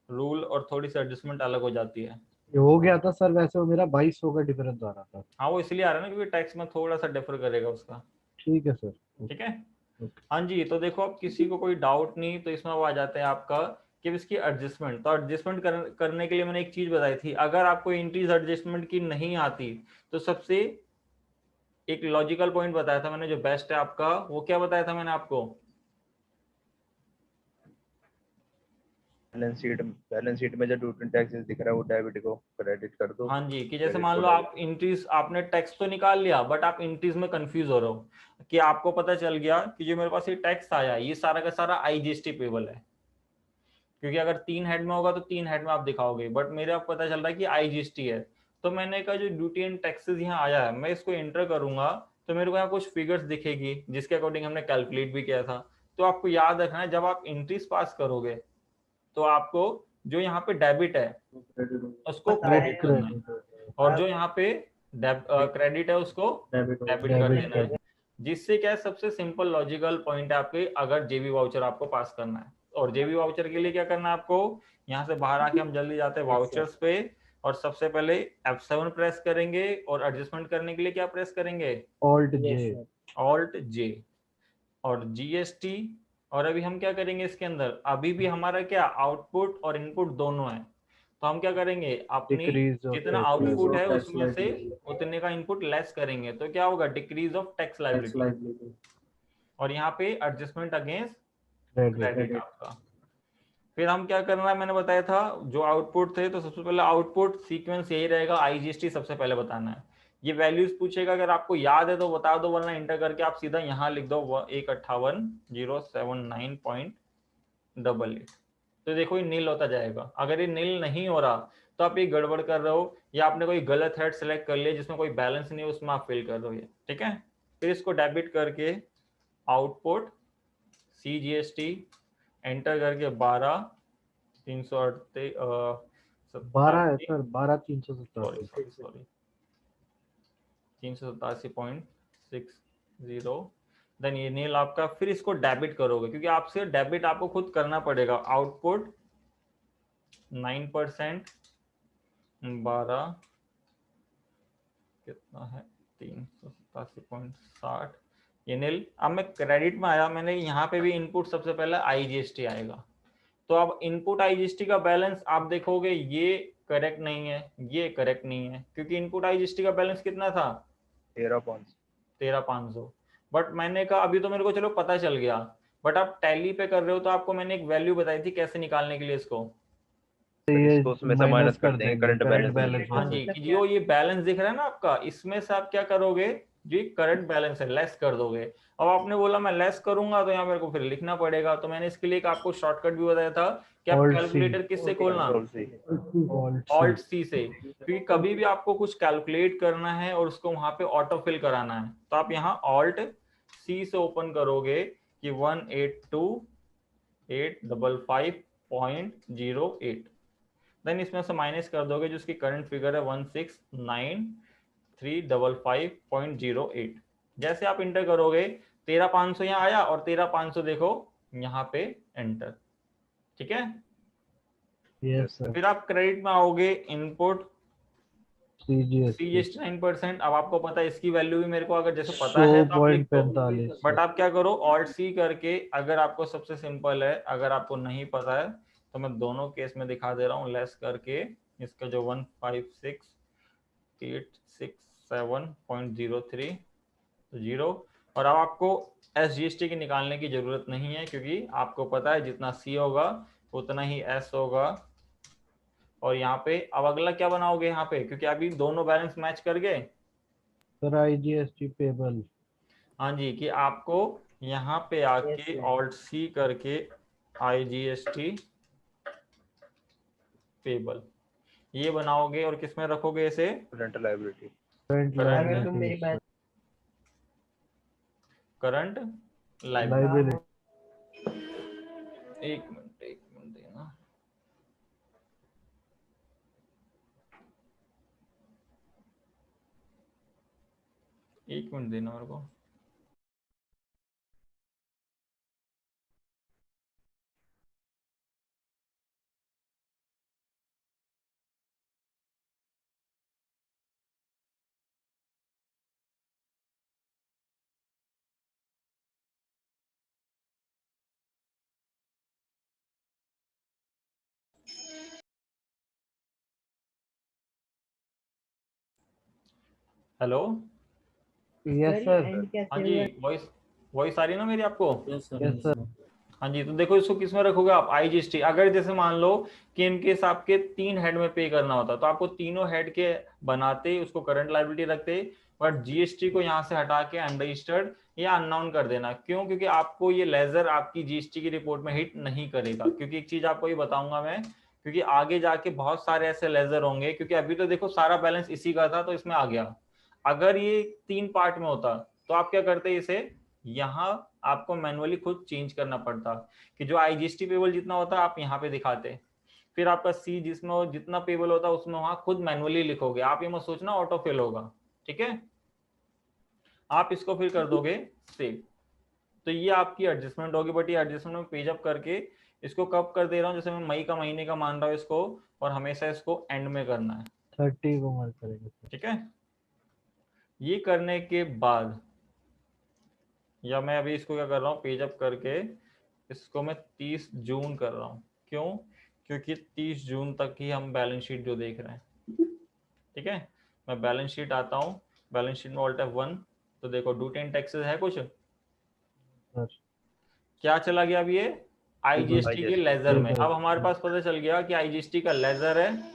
रूल और थोड़ी सी एडजस्टमेंट अलग हो जाती है। ये हो गया था सर, वैसे वो मेरा 2200 का डिफरेंस आ रहा था। हाँ वो इसलिए आ रहा है ना, क्योंकि टैक्स में थोड़ा सा डिफर करेगा उसका। ठीक है सर। ठीक है। हाँ जी, तो देखो अब किसी को कोई डाउट नहीं, तो इसमें वो आ जाते हैं आपका कि इसकी एडजस्टमेंट। तो एडजस्टमेंट करने के लिए मैंने एक चीज बताई थी, अगर आपको एंट्रीज एडजस्टमेंट की नहीं आती तो सबसे एक लॉजिकल पॉइंट बताया था मैंने, जो बेस्ट है आपका, वो क्या बताया था मैंने आपको? बैलेंस शीट में जो ड्यूटी टैक्सेस दिख रहा है वो डेबिट को क्रेडिट कर दो। हाँ जी, कि जैसे मान लो आप एंट्रीज, आपने टैक्स तो निकाल लिया, बट आप एंट्रीज में कंफ्यूज हो रहे हो, कि आपको पता चल गया कि जो मेरे पास ये टैक्स आया ये सारा का सारा आईजीएसटी पेबल है, क्योंकि अगर 3 हेड में होगा तो 3 हेड में आप दिखाओगे, बट मेरे आप पता चल रहा है कि आईजीएसटी है। तो मैंने कहा जो ड्यूटी एंड टैक्सेस यहाँ आया है, मैं इसको एंटर करूंगा तो मेरे को यहाँ कुछ फिगर्स दिखेगी जिसके अकॉर्डिंग हमने कैलकुलेट भी किया था। तो आपको याद रखना है, जब आप एंट्रीज पास करोगे तो आपको जो यहाँ पे डेबिट है उसको क्रेडिट करना है, और जो यहाँ पे क्रेडिट है उसको डेबिट कर देना है। जिससे क्या है, सबसे सिंपल लॉजिकल पॉइंट है आपके, अगर जेबी वाउचर आपको पास करना है। और जेबी वाउचर के लिए क्या करना है आपको, यहाँ से बाहर आके हम जल्दी जाते हैं वाउचर्स पे, और सबसे पहले F7 प्रेस करेंगे, और एडजस्टमेंट करने के लिए क्या प्रेस करेंगे? ऑल्ट जे और जीएसटी। और अभी हम क्या करेंगे इसके अंदर, अभी भी हमारा क्या आउटपुट और इनपुट दोनों है, तो हम क्या करेंगे, अपनी जितना आउटपुट है उसमें से उतने का इनपुट लेस करेंगे, तो क्या होगा, डिक्रीज ऑफ टैक्स लायबिलिटी। और यहाँ पे एडजस्टमेंट अगेंस्ट क्रेडिट आपका। फिर हम क्या करना है, मैंने बताया था जो आउटपुट थे, तो सबसे पहले आउटपुट सीक्वेंस यही रहेगा, आईजीएसटी सबसे पहले बताना है। ये वैल्यूज पूछेगा, अगर आपको याद है तो बता दो, वरना इंटर करके आप सीधा यहाँ लिख दो 158,079.88। तो देखो ये नील होता जाएगा। अगर ये नील नहीं हो रहा तो आप ये गड़बड़ कर रहे हो, या आपने कोई गलत हेड सेलेक्ट कर लिया जिसमें कोई बैलेंस नहीं है, उसमें आप फिल कर रहे हो ये। ठीक है। फिर इसको डेबिट करके आउटपुट CGST एंटर करके 12 है सर, 387.60। देन ये नील आपका, फिर इसको डेबिट करोगे, क्योंकि आपसे डेबिट आपको खुद करना पड़ेगा। आउटपुट 9%, 12 कितना है, 387.60, ये नील। अब मैं क्रेडिट में आया, मैंने यहाँ पे भी इनपुट सबसे पहले आईजीएसटी आएगा। तो अब इनपुट आईजीएसटी का बैलेंस आप देखोगे, ये करेक्ट नहीं है, ये करेक्ट नहीं है, क्योंकि इनपुट आईजीएसटी का बैलेंस कितना था, 13,500। बट मैंने कहा अभी तो मेरे को चलो पता चल गया, बट आप टैली पे कर रहे हो, तो आपको मैंने एक वैल्यू बताई थी कैसे निकालने के लिए इसको। उसमें से माइनस कर देंगे करंट बैलेंस। हाँ जी, कि जो ये बैलेंस दिख रहा है ना आपका, इसमें से आप क्या करोगे, जो करंट बैलेंस है लेस कर दोगे। अब आपने बोला मैं लेस करूंगा, तो यहाँ मेरे को फिर लिखना पड़ेगा, तो मैंने इसके लिए एक आपको शॉर्टकट भी बताया था कि आप कैलकुलेटर किससे खोलना, ऑल्ट सी से, क्योंकि कभी भी आपको कुछ कैलकुलेट करना है और उसको वहां पे ऑटो फिल कराना है, तो आप यहाँ ऑल्ट सी से ओपन करोगे कि 182,855.08। देन इसमें से माइनस कर दोगे जो उसकी करंट फिगर है 169,355.08। जैसे आप इंटर करोगे 13,500 यहाँ आया, और 13,500 देखो यहाँ पे एंटर। ठीक है। Yes sir. फिर आप क्रेडिट में आओगे, इनपुट CGST 9%। अब आपको पता है इसकी वैल्यू भी मेरे को अगर जैसे पता है तो आप लिख दो, 100.45। बट आप क्या करो ऑल्ट सी करके, अगर आपको सबसे सिंपल है, अगर आपको नहीं पता है तो मैं दोनों केस में दिखा दे रहा हूँ, लेस करके इसका जो 156,867.03 तो 0। और अब आपको SGST की निकालने की जरूरत नहीं है, क्योंकि आपको पता है जितना C होगा उतना ही S होगा। और यहाँ पे अब अगला क्या बनाओगे यहाँ पे, क्योंकि अभी दोनों बैलेंस मैच कर गए। Sir IGST payable. हाँ जी, कि आपको यहाँ पे आके ऑल्ट सी करके IGST पेबल ये बनाओगे, और किसमें रखोगे इसे? Current liability. अगर तुम मेरी बात करंट लायबिलिटी। लाइबिलिटी। एक मिनट देना। एक मिनट देना मेरे को। Hello, yes sir. हाँ जी, वॉइस वॉइस आ रही है ना मेरी आपको? Yes sir. हाँ जी, तो देखो इसको किस में रखोगे आप? IGST। अगर जैसे मान लो कि इनकेस आपके 3 हेड में पे करना होता तो आपको तीनों हेड के बनाते उसको करंट लायबिलिटी रखते, बट GST को यहाँ से हटा के अनरजिस्टर्ड या अननाउन कर देना। क्यों? क्योंकि आपको ये लेजर आपकी GST की रिपोर्ट में हिट नहीं करेगा। क्योंकि एक चीज आपको ये बताऊंगा मैं, क्योंकि आगे जाके बहुत सारे ऐसे लेजर होंगे, क्योंकि अभी तो देखो सारा बैलेंस इसी का था तो इसमें आ गया। अगर ये 3 पार्ट में होता तो आप क्या करते? इसे यहाँ आपको मैनुअली खुद चेंज करना पड़ता, कि जो IGST पेबल जितना होता आप यहाँ पे दिखाते, फिर आपका C जिसमें जितना पेबल होता उसमें वहां खुद मैनुअली लिखोगे। आप ये मत सोचना ऑटो फिल होगा, ठीक है? आप इसको फिर कर दोगे सेव। तो ये आपकी एडजस्टमेंट होगी, बट ये एडजस्टमेंट में पेज अप करके इसको कब कर दे रहा हूँ, जैसे मैं मई का महीने का मान रहा हूँ इसको, और हमेशा इसको एंड में करना है, 30 को मार्क करेंगे सर। ठीक है? ये करने के बाद, या मैं अभी इसको क्या कर रहा हूँ, पेज अप करके इसको मैं 30 जून कर रहा हूँ। क्यों? क्योंकि 30 जून तक ही हम बैलेंस शीट जो देख रहे हैं, ठीक है? मैं बैलेंस शीट आता हूँ, बैलेंस शीट में ऑल्ट F1, तो देखो ड्यूटी एंड टैक्सेस है कुछ, सर क्या चला गया अभी ये? IGST के लेजर में। अब हमारे पास पता चल गया कि IGST का लेजर है,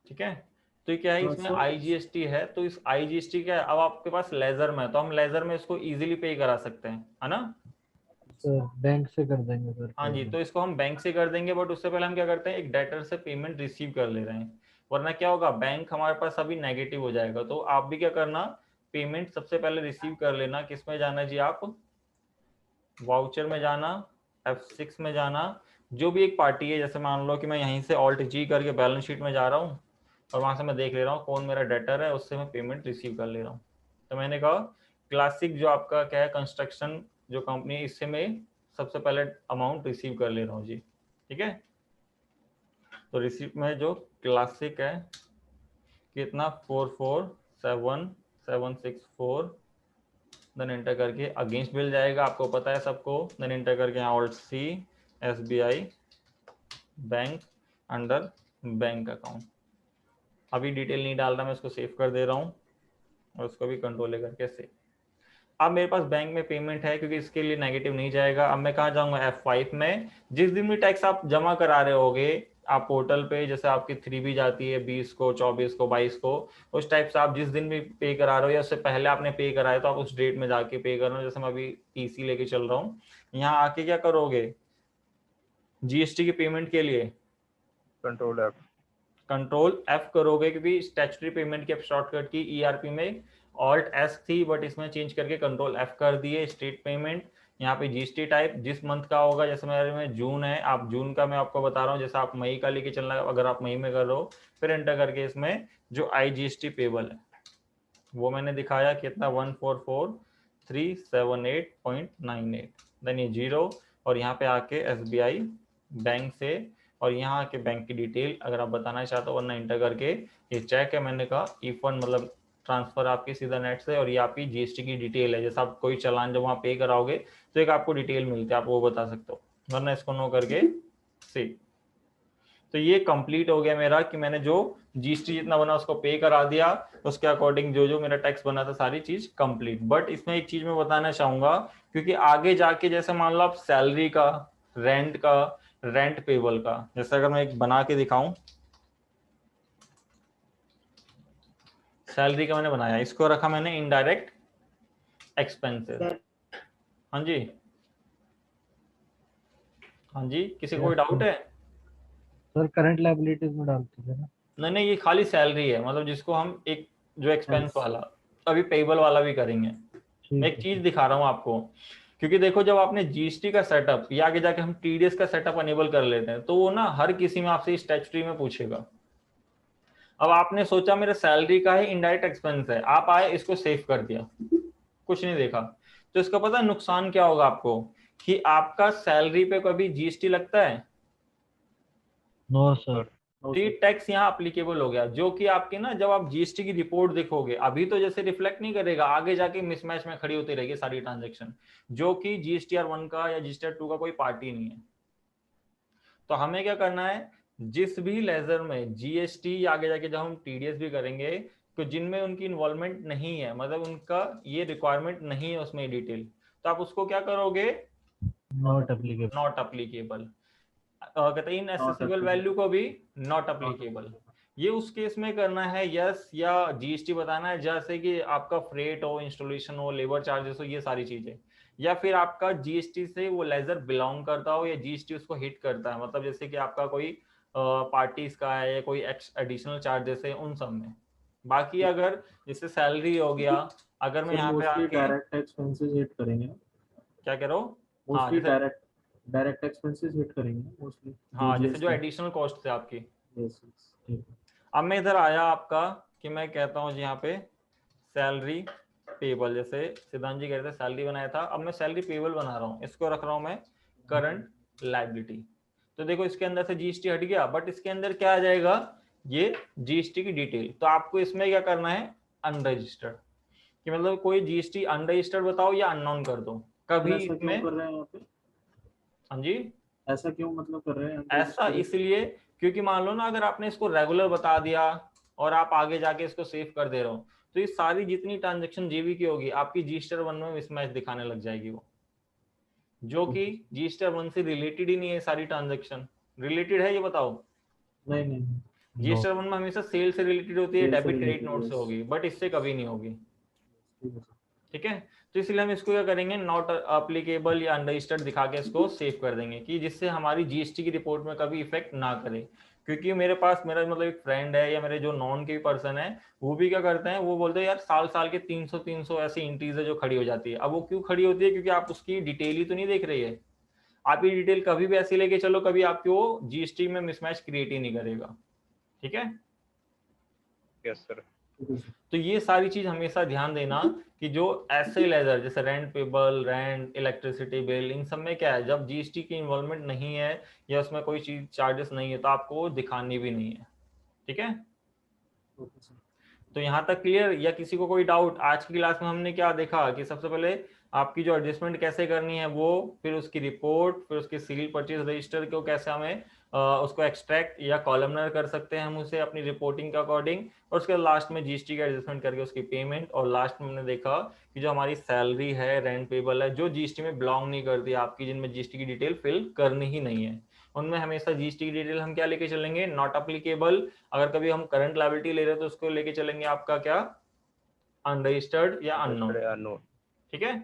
ठीक है? तो क्या है इसमें IGST है, तो इस IGST का अब आपके पास लेजर में, तो हम लेजर में इसको इजीली पे करा सकते हैं, है ना? सर बैंक से कर देंगे सर। हाँ जी, तो इसको हम बैंक से कर देंगे, बट उससे पहले हम क्या करते हैं, एक डेटर से पेमेंट रिसीव कर ले रहे हैं, वरना क्या होगा, बैंक हमारे पास अभी नेगेटिव हो जाएगा। तो आप भी क्या करना, पेमेंट सबसे पहले रिसीव कर लेना। किस में जाना जी? आप वाउचर में जाना, F6 में जाना, जो भी एक पार्टी है, जैसे मान लो कि मैं यहीं से ऑल्ट G करके बैलेंस शीट में जा रहा हूँ, और वहां से मैं देख ले रहा हूँ कौन मेरा डेटर है, उससे मैं पेमेंट रिसीव कर ले रहा हूँ। तो मैंने कहा क्लासिक जो आपका क्या है, कंस्ट्रक्शन जो कंपनी है, इससे मैं सबसे पहले अमाउंट रिसीव कर ले रहा हूँ जी, ठीक है? तो रिसीव में जो क्लासिक है कितना, 447764, देन एंटर करके अगेंस्ट बिल जाएगा, आपको पता है सबको। देन एंटर करके यहाँ alt C SBI bank under bank account. अभी डिटेल नहीं डाल रहा, मैं इसको सेव कर दे रहा हूँ, और उसको भी कंट्रोल करके सेव। अब मेरे पास बैंक में पेमेंट है, क्योंकि इसके लिए नेगेटिव नहीं जाएगा। अब मैं कहाँ जाऊंगा? F5 में। जिस दिन भी टैक्स आप जमा करा रहे होगे आप पोर्टल पे, जैसे आपकी 3B जाती है 20 को, 24 को, 22 को, उस टाइप से आप जिस दिन भी पे करा रहे हो या उससे पहले आपने पे कराया तो आप उस डेट में जाके पे करना। जैसे मैं अभी TC लेके चल रहा हूँ, यहाँ आके क्या करोगे GST की पेमेंट के लिए? कंट्रोल F करोगे, क्योंकि स्टैट्यूटरी पेमेंट की शॉर्टकट की ERP में ऑल्ट S थी, बट इसमें चेंज करके कंट्रोल F कर दिए। स्टेट पेमेंट, यहाँ पे GST टाइप जिस मंथ का होगा, जैसे मेरे में जून है, आप जून का मैं आपको बता रहा हूँ, जैसे आप मई का लेके चलना है, अगर आप मई में कर रहे हो, फिर एंटर करके इसमें जो IGST पेबल है वो मैंने दिखाया कितना, 6378.98, देन ये 0 और यहाँ पे आके SBI बैंक से, और यहाँ आके बैंक की डिटेल अगर आप बताना चाहते हो वरना इंटर करके, ये चेक है मैंने कहा ई फंड मतलब ट्रांसफर आपकी सीधा नेट से, और ये आपकी GST की डिटेल है। जैसे आप कोई चालान जब वहाँ पे कराओगे तो एक आपको डिटेल मिलती है, आप वो बता सकते हो, वरना इसको नो करके सी। तो ये कंप्लीट हो गया मेरा कि मैंने जो GST जितना बना उसको पे करा दिया, उसके अकॉर्डिंग जो जो मेरा टैक्स बना था सारी चीज कंप्लीट। बट इसमें एक चीज मैं बताना चाहूंगा, क्योंकि आगे जाके जैसे मान लो आप सैलरी का, रेंट पेबल का, जैसे अगर मैं एक बना के दिखाऊं, सैलरी का मैंने बनाया, इसको रखा मैंने इनडायरेक्ट एक्सपेंसेस। हाँ जी, हाँ जी, किसी को कोई डाउट है? सर करंट लायबिलिटीज में डालते थे ना? नहीं, ये खाली सैलरी है, मतलब जिसको हम एक जो एक्सपेंस वाला, अभी पेबल वाला भी करेंगे। मैं एक चीज दिखा रहा हूँ आपको, क्योंकि देखो जब आपने GST का सेटअप या आगे जाके हम TDS का सेटअप अनेबल कर लेते हैं तो वो ना हर किसी में आपसे स्टैट्यूटरी में पूछेगा। अब आपने सोचा मेरा सैलरी का है, इनडायरेक्ट एक्सपेंस है, आप आए इसको सेव कर दिया, कुछ नहीं देखा, तो इसका पता नुकसान क्या होगा आपको, कि आपका सैलरी पे कभी GST लगता है? No sir. ये टैक्स यहाँ अप्लीकेबल हो गया, जो कि आपके ना जब आप GST की रिपोर्ट देखोगे अभी तो जैसे रिफ्लेक्ट नहीं करेगा, आगे जाके मिसमैच में खड़ी होती रहेगी सारी ट्रांजैक्शन, जो कि GSTR 1 का या GSTR 2 का कोई पार्टी नहीं है। तो हमें क्या करना है, जिस भी लेजर में GST या आगे जाके जब हम TDS भी करेंगे तो जिनमें उनकी इन्वॉल्वमेंट नहीं है, मतलब उनका ये रिक्वायरमेंट नहीं है उसमें डिटेल, तो आप उसको क्या करोगे, नॉट एप्लीकेबल। नॉट अप्लीकेबल कहते हैं, इनएसेसिबल वैल्यू को भी नॉट अप्लीकेबल। ये उस केस में करना है यस, या GST बताना है जैसे कि आपका फ्रेट हो, इंस्टॉलेशन हो, लेबर चार्जेस हो, ये सारी चीजें, या फिर आपका GST से वो लेजर बिलोंग करता हो या GST उसको हिट करता है, मतलब जैसे कि आपका कोई पार्टीज का है या कोई एडिशनल चार्जेस है उन सब में। बाकी अगर जैसे सैलरी हो गया, अगर मैं यहाँ पे आके डायरेक्ट एक्सपेंसेस हिट करेंगे ना, क्या करो, हाँ मोस्टली जैसे डायरेक्ट एक्सपेंसेस हिट करेंगे मोस्टली, हाँ जैसे जो एडिशनल कॉस्ट है आपकी। यस। अब मैं इधर आया आपका कि मैं कहता हूँ यहाँ पे सैलरी पेबल, जैसे सिद्धांत जी कह रहे थे सैलरी बनाया था, अब मैं सैलरी पेबल बना रहा हूँ, इसको रख रहा हूँ मैं करंट लायबिलिटी। तो देखो इसके अंदर से GST हट गया, बट इसके अंदर क्या आ जाएगा, ये GST की डिटेल। तो आपको इसमें क्या करना है, अनरजिस्टर्ड, कि मतलब कोई GST अनरजिस्टर्ड बताओ या अननोन कर दो कभी इसमें। कर रहे हैं यहाँ पे, हाँ जी, ऐसा क्यों मतलब कर रहे हैं? ऐसा इसलिए क्योंकि मान लो ना अगर आपने इसको रेगुलर बता दिया और आप आगे जाके इसको सेव कर दे रहे हो, तो ये सारी जितनी ट्रांजैक्शन JV की होगी आपकी GSTR 1 में मिसमैच दिखाने लग जाएगी, वो जो कि GSTR 1 से रिलेटेड ही नहीं है। सारी ट्रांजैक्शन रिलेटेड है ये बताओ? नहीं GSTR 1 में हमेशा सेल से रिलेटेड होती है, डेबिट क्रेडिट नोट से होगी, बट इससे कभी नहीं होगी। ठीक है, तो इसलिए हम इसको क्या करेंगे, नॉट अप्लीकेबल या अनरजिस्टर्ड दिखा के इसको सेव कर देंगे, कि जिससे हमारी GST की रिपोर्ट में कभी इफेक्ट ना करे। क्योंकि मेरे पास मेरा मतलब एक फ्रेंड है या मेरे जो नॉन के पर्सन है, वो भी क्या करते हैं, वो बोलते हैं यार साल के 300 ऐसी एंट्रीज है जो खड़ी हो जाती है। अब वो क्यों खड़ी होती है, क्योंकि आप उसकी डिटेल ही तो नहीं देख रही है। आप ये डिटेल कभी भी ऐसी लेके चलो, कभी आपकी वो GST में मिसमैच क्रिएट ही नहीं करेगा। ठीक है, यस सर। तो ये सारी चीज हमेशा ध्यान देना कि जो ऐसे लेजर जैसे rent payable, rent, electricity bill, इन सब में क्या है, जब GST की इन्वॉल्वमेंट नहीं है या उसमें कोई चीज चार्जेस नहीं है तो आपको दिखानी भी नहीं है। ठीक है, तो यहाँ तक क्लियर? या किसी को कोई डाउट? आज की क्लास में हमने क्या देखा कि सबसे पहले आपकी जो एडजस्टमेंट कैसे करनी है वो, फिर उसकी रिपोर्ट, फिर उसके सील परचेज रजिस्टर को कैसे हमें उसको एक्सट्रैक्ट या कॉलमनर कर सकते हैं हम उसे अपनी रिपोर्टिंग के अकॉर्डिंग, और उसके लास्ट में GST का एडजस्टमेंट करके उसकी पेमेंट। और लास्ट में हमने देखा कि जो हमारी सैलरी है, रेंट पेबल है, जो GST में बिलोंग नहीं करती आपकी, जिनमें GST की डिटेल फिल करनी ही नहीं है, उनमें हमेशा GST की डिटेल हम क्या लेके चलेंगे, नॉट अप्लीकेबल। अगर कभी हम करंट लायबिलिटी ले रहे हैं तो उसको लेके चलेंगे आपका क्या, अनरजिस्टर्ड या अननोन। ठीक है,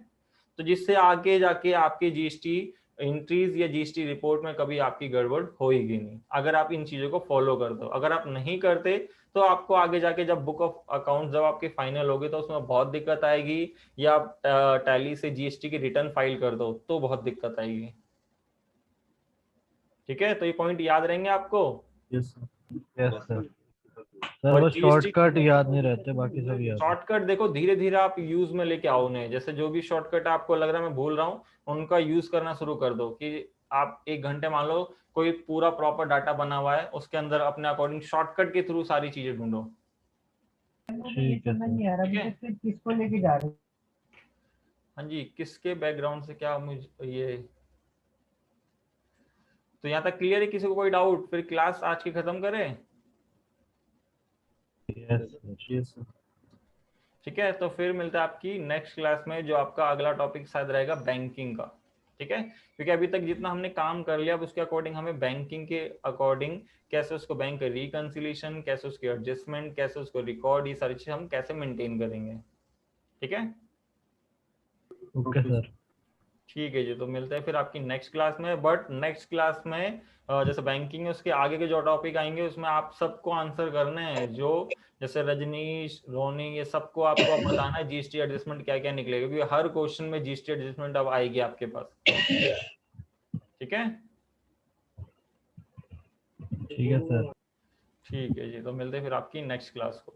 तो जिससे आगे जाके आपके GST एंट्रीज या GST रिपोर्ट में कभी आपकी गड़बड़ होएगी नहीं, अगर आप इन चीजों को फॉलो करते हो। अगर आप नहीं करते तो आपको आगे जाके जब बुक ऑफ अकाउंट जब आपकी फाइनल होगी तो उसमें बहुत दिक्कत आएगी, या आप टैली से GST की रिटर्न फाइल कर दो तो बहुत दिक्कत आएगी। ठीक है, तो ये पॉइंट याद रहेंगे आपको? Yes sir. सर और वो GST शॉर्टकट याद नहीं रहते, बाकी सब याद है। शॉर्टकट देखो धीरे धीरे आप यूज में लेके आओ उन्हें, जैसे जो भी शॉर्टकट आपको लग रहा है मैं भूल रहा हूँ उनका यूज करना शुरू कर दो, कि आप 1 घंटे मान लो कोई पूरा प्रॉपर डाटा बना हुआ है उसके अंदर अपने अकॉर्डिंग शॉर्टकट के थ्रू सारी चीजें ढूंढो। ठीक है समझ नहीं आ रहा ठीक है। मुझे, फिर किसको लेके जा रहे हो? हाँ जी, किसके बैकग्राउंड से क्या मुझे ये, तो यहाँ तक क्लियर है? किसी को कोई डाउट? फिर क्लास आज की खत्म करें? Yes sir. ठीक है, तो फिर मिलता है आपकी नेक्स्ट क्लास में, जो आपका अगला टॉपिक शायद रहेगा बैंकिंग का। ठीक है, क्योंकि अभी तक जितना हमने काम कर लिया अब उसके अकॉर्डिंग हमें बैंकिंग के अकॉर्डिंग कैसे उसको बैंक का रिकंसिलिएशन, कैसे उसकी एडजस्टमेंट, कैसे उसको रिकॉर्ड, ये सारी चीजें हम कैसे मेंटेन करेंगे। ठीक है, ओके सर। ठीक है जी, तो मिलते हैं फिर आपकी नेक्स्ट क्लास में। बट नेक्स्ट क्लास में जैसे बैंकिंग है उसके आगे के जो टॉपिक आएंगे उसमें आप सबको आंसर करने हैं, जो जैसे रजनीश, रोनी, ये सबको आपको अब बताना है जीएसटी एडजस्टमेंट क्या क्या निकलेगा, क्योंकि हर क्वेश्चन में जीएसटी एडजस्टमेंट अब आएगी आपके पास। ठीक है, ठीक है सर। ठीक है जी, तो मिलते हैं फिर आपकी नेक्स्ट क्लास को।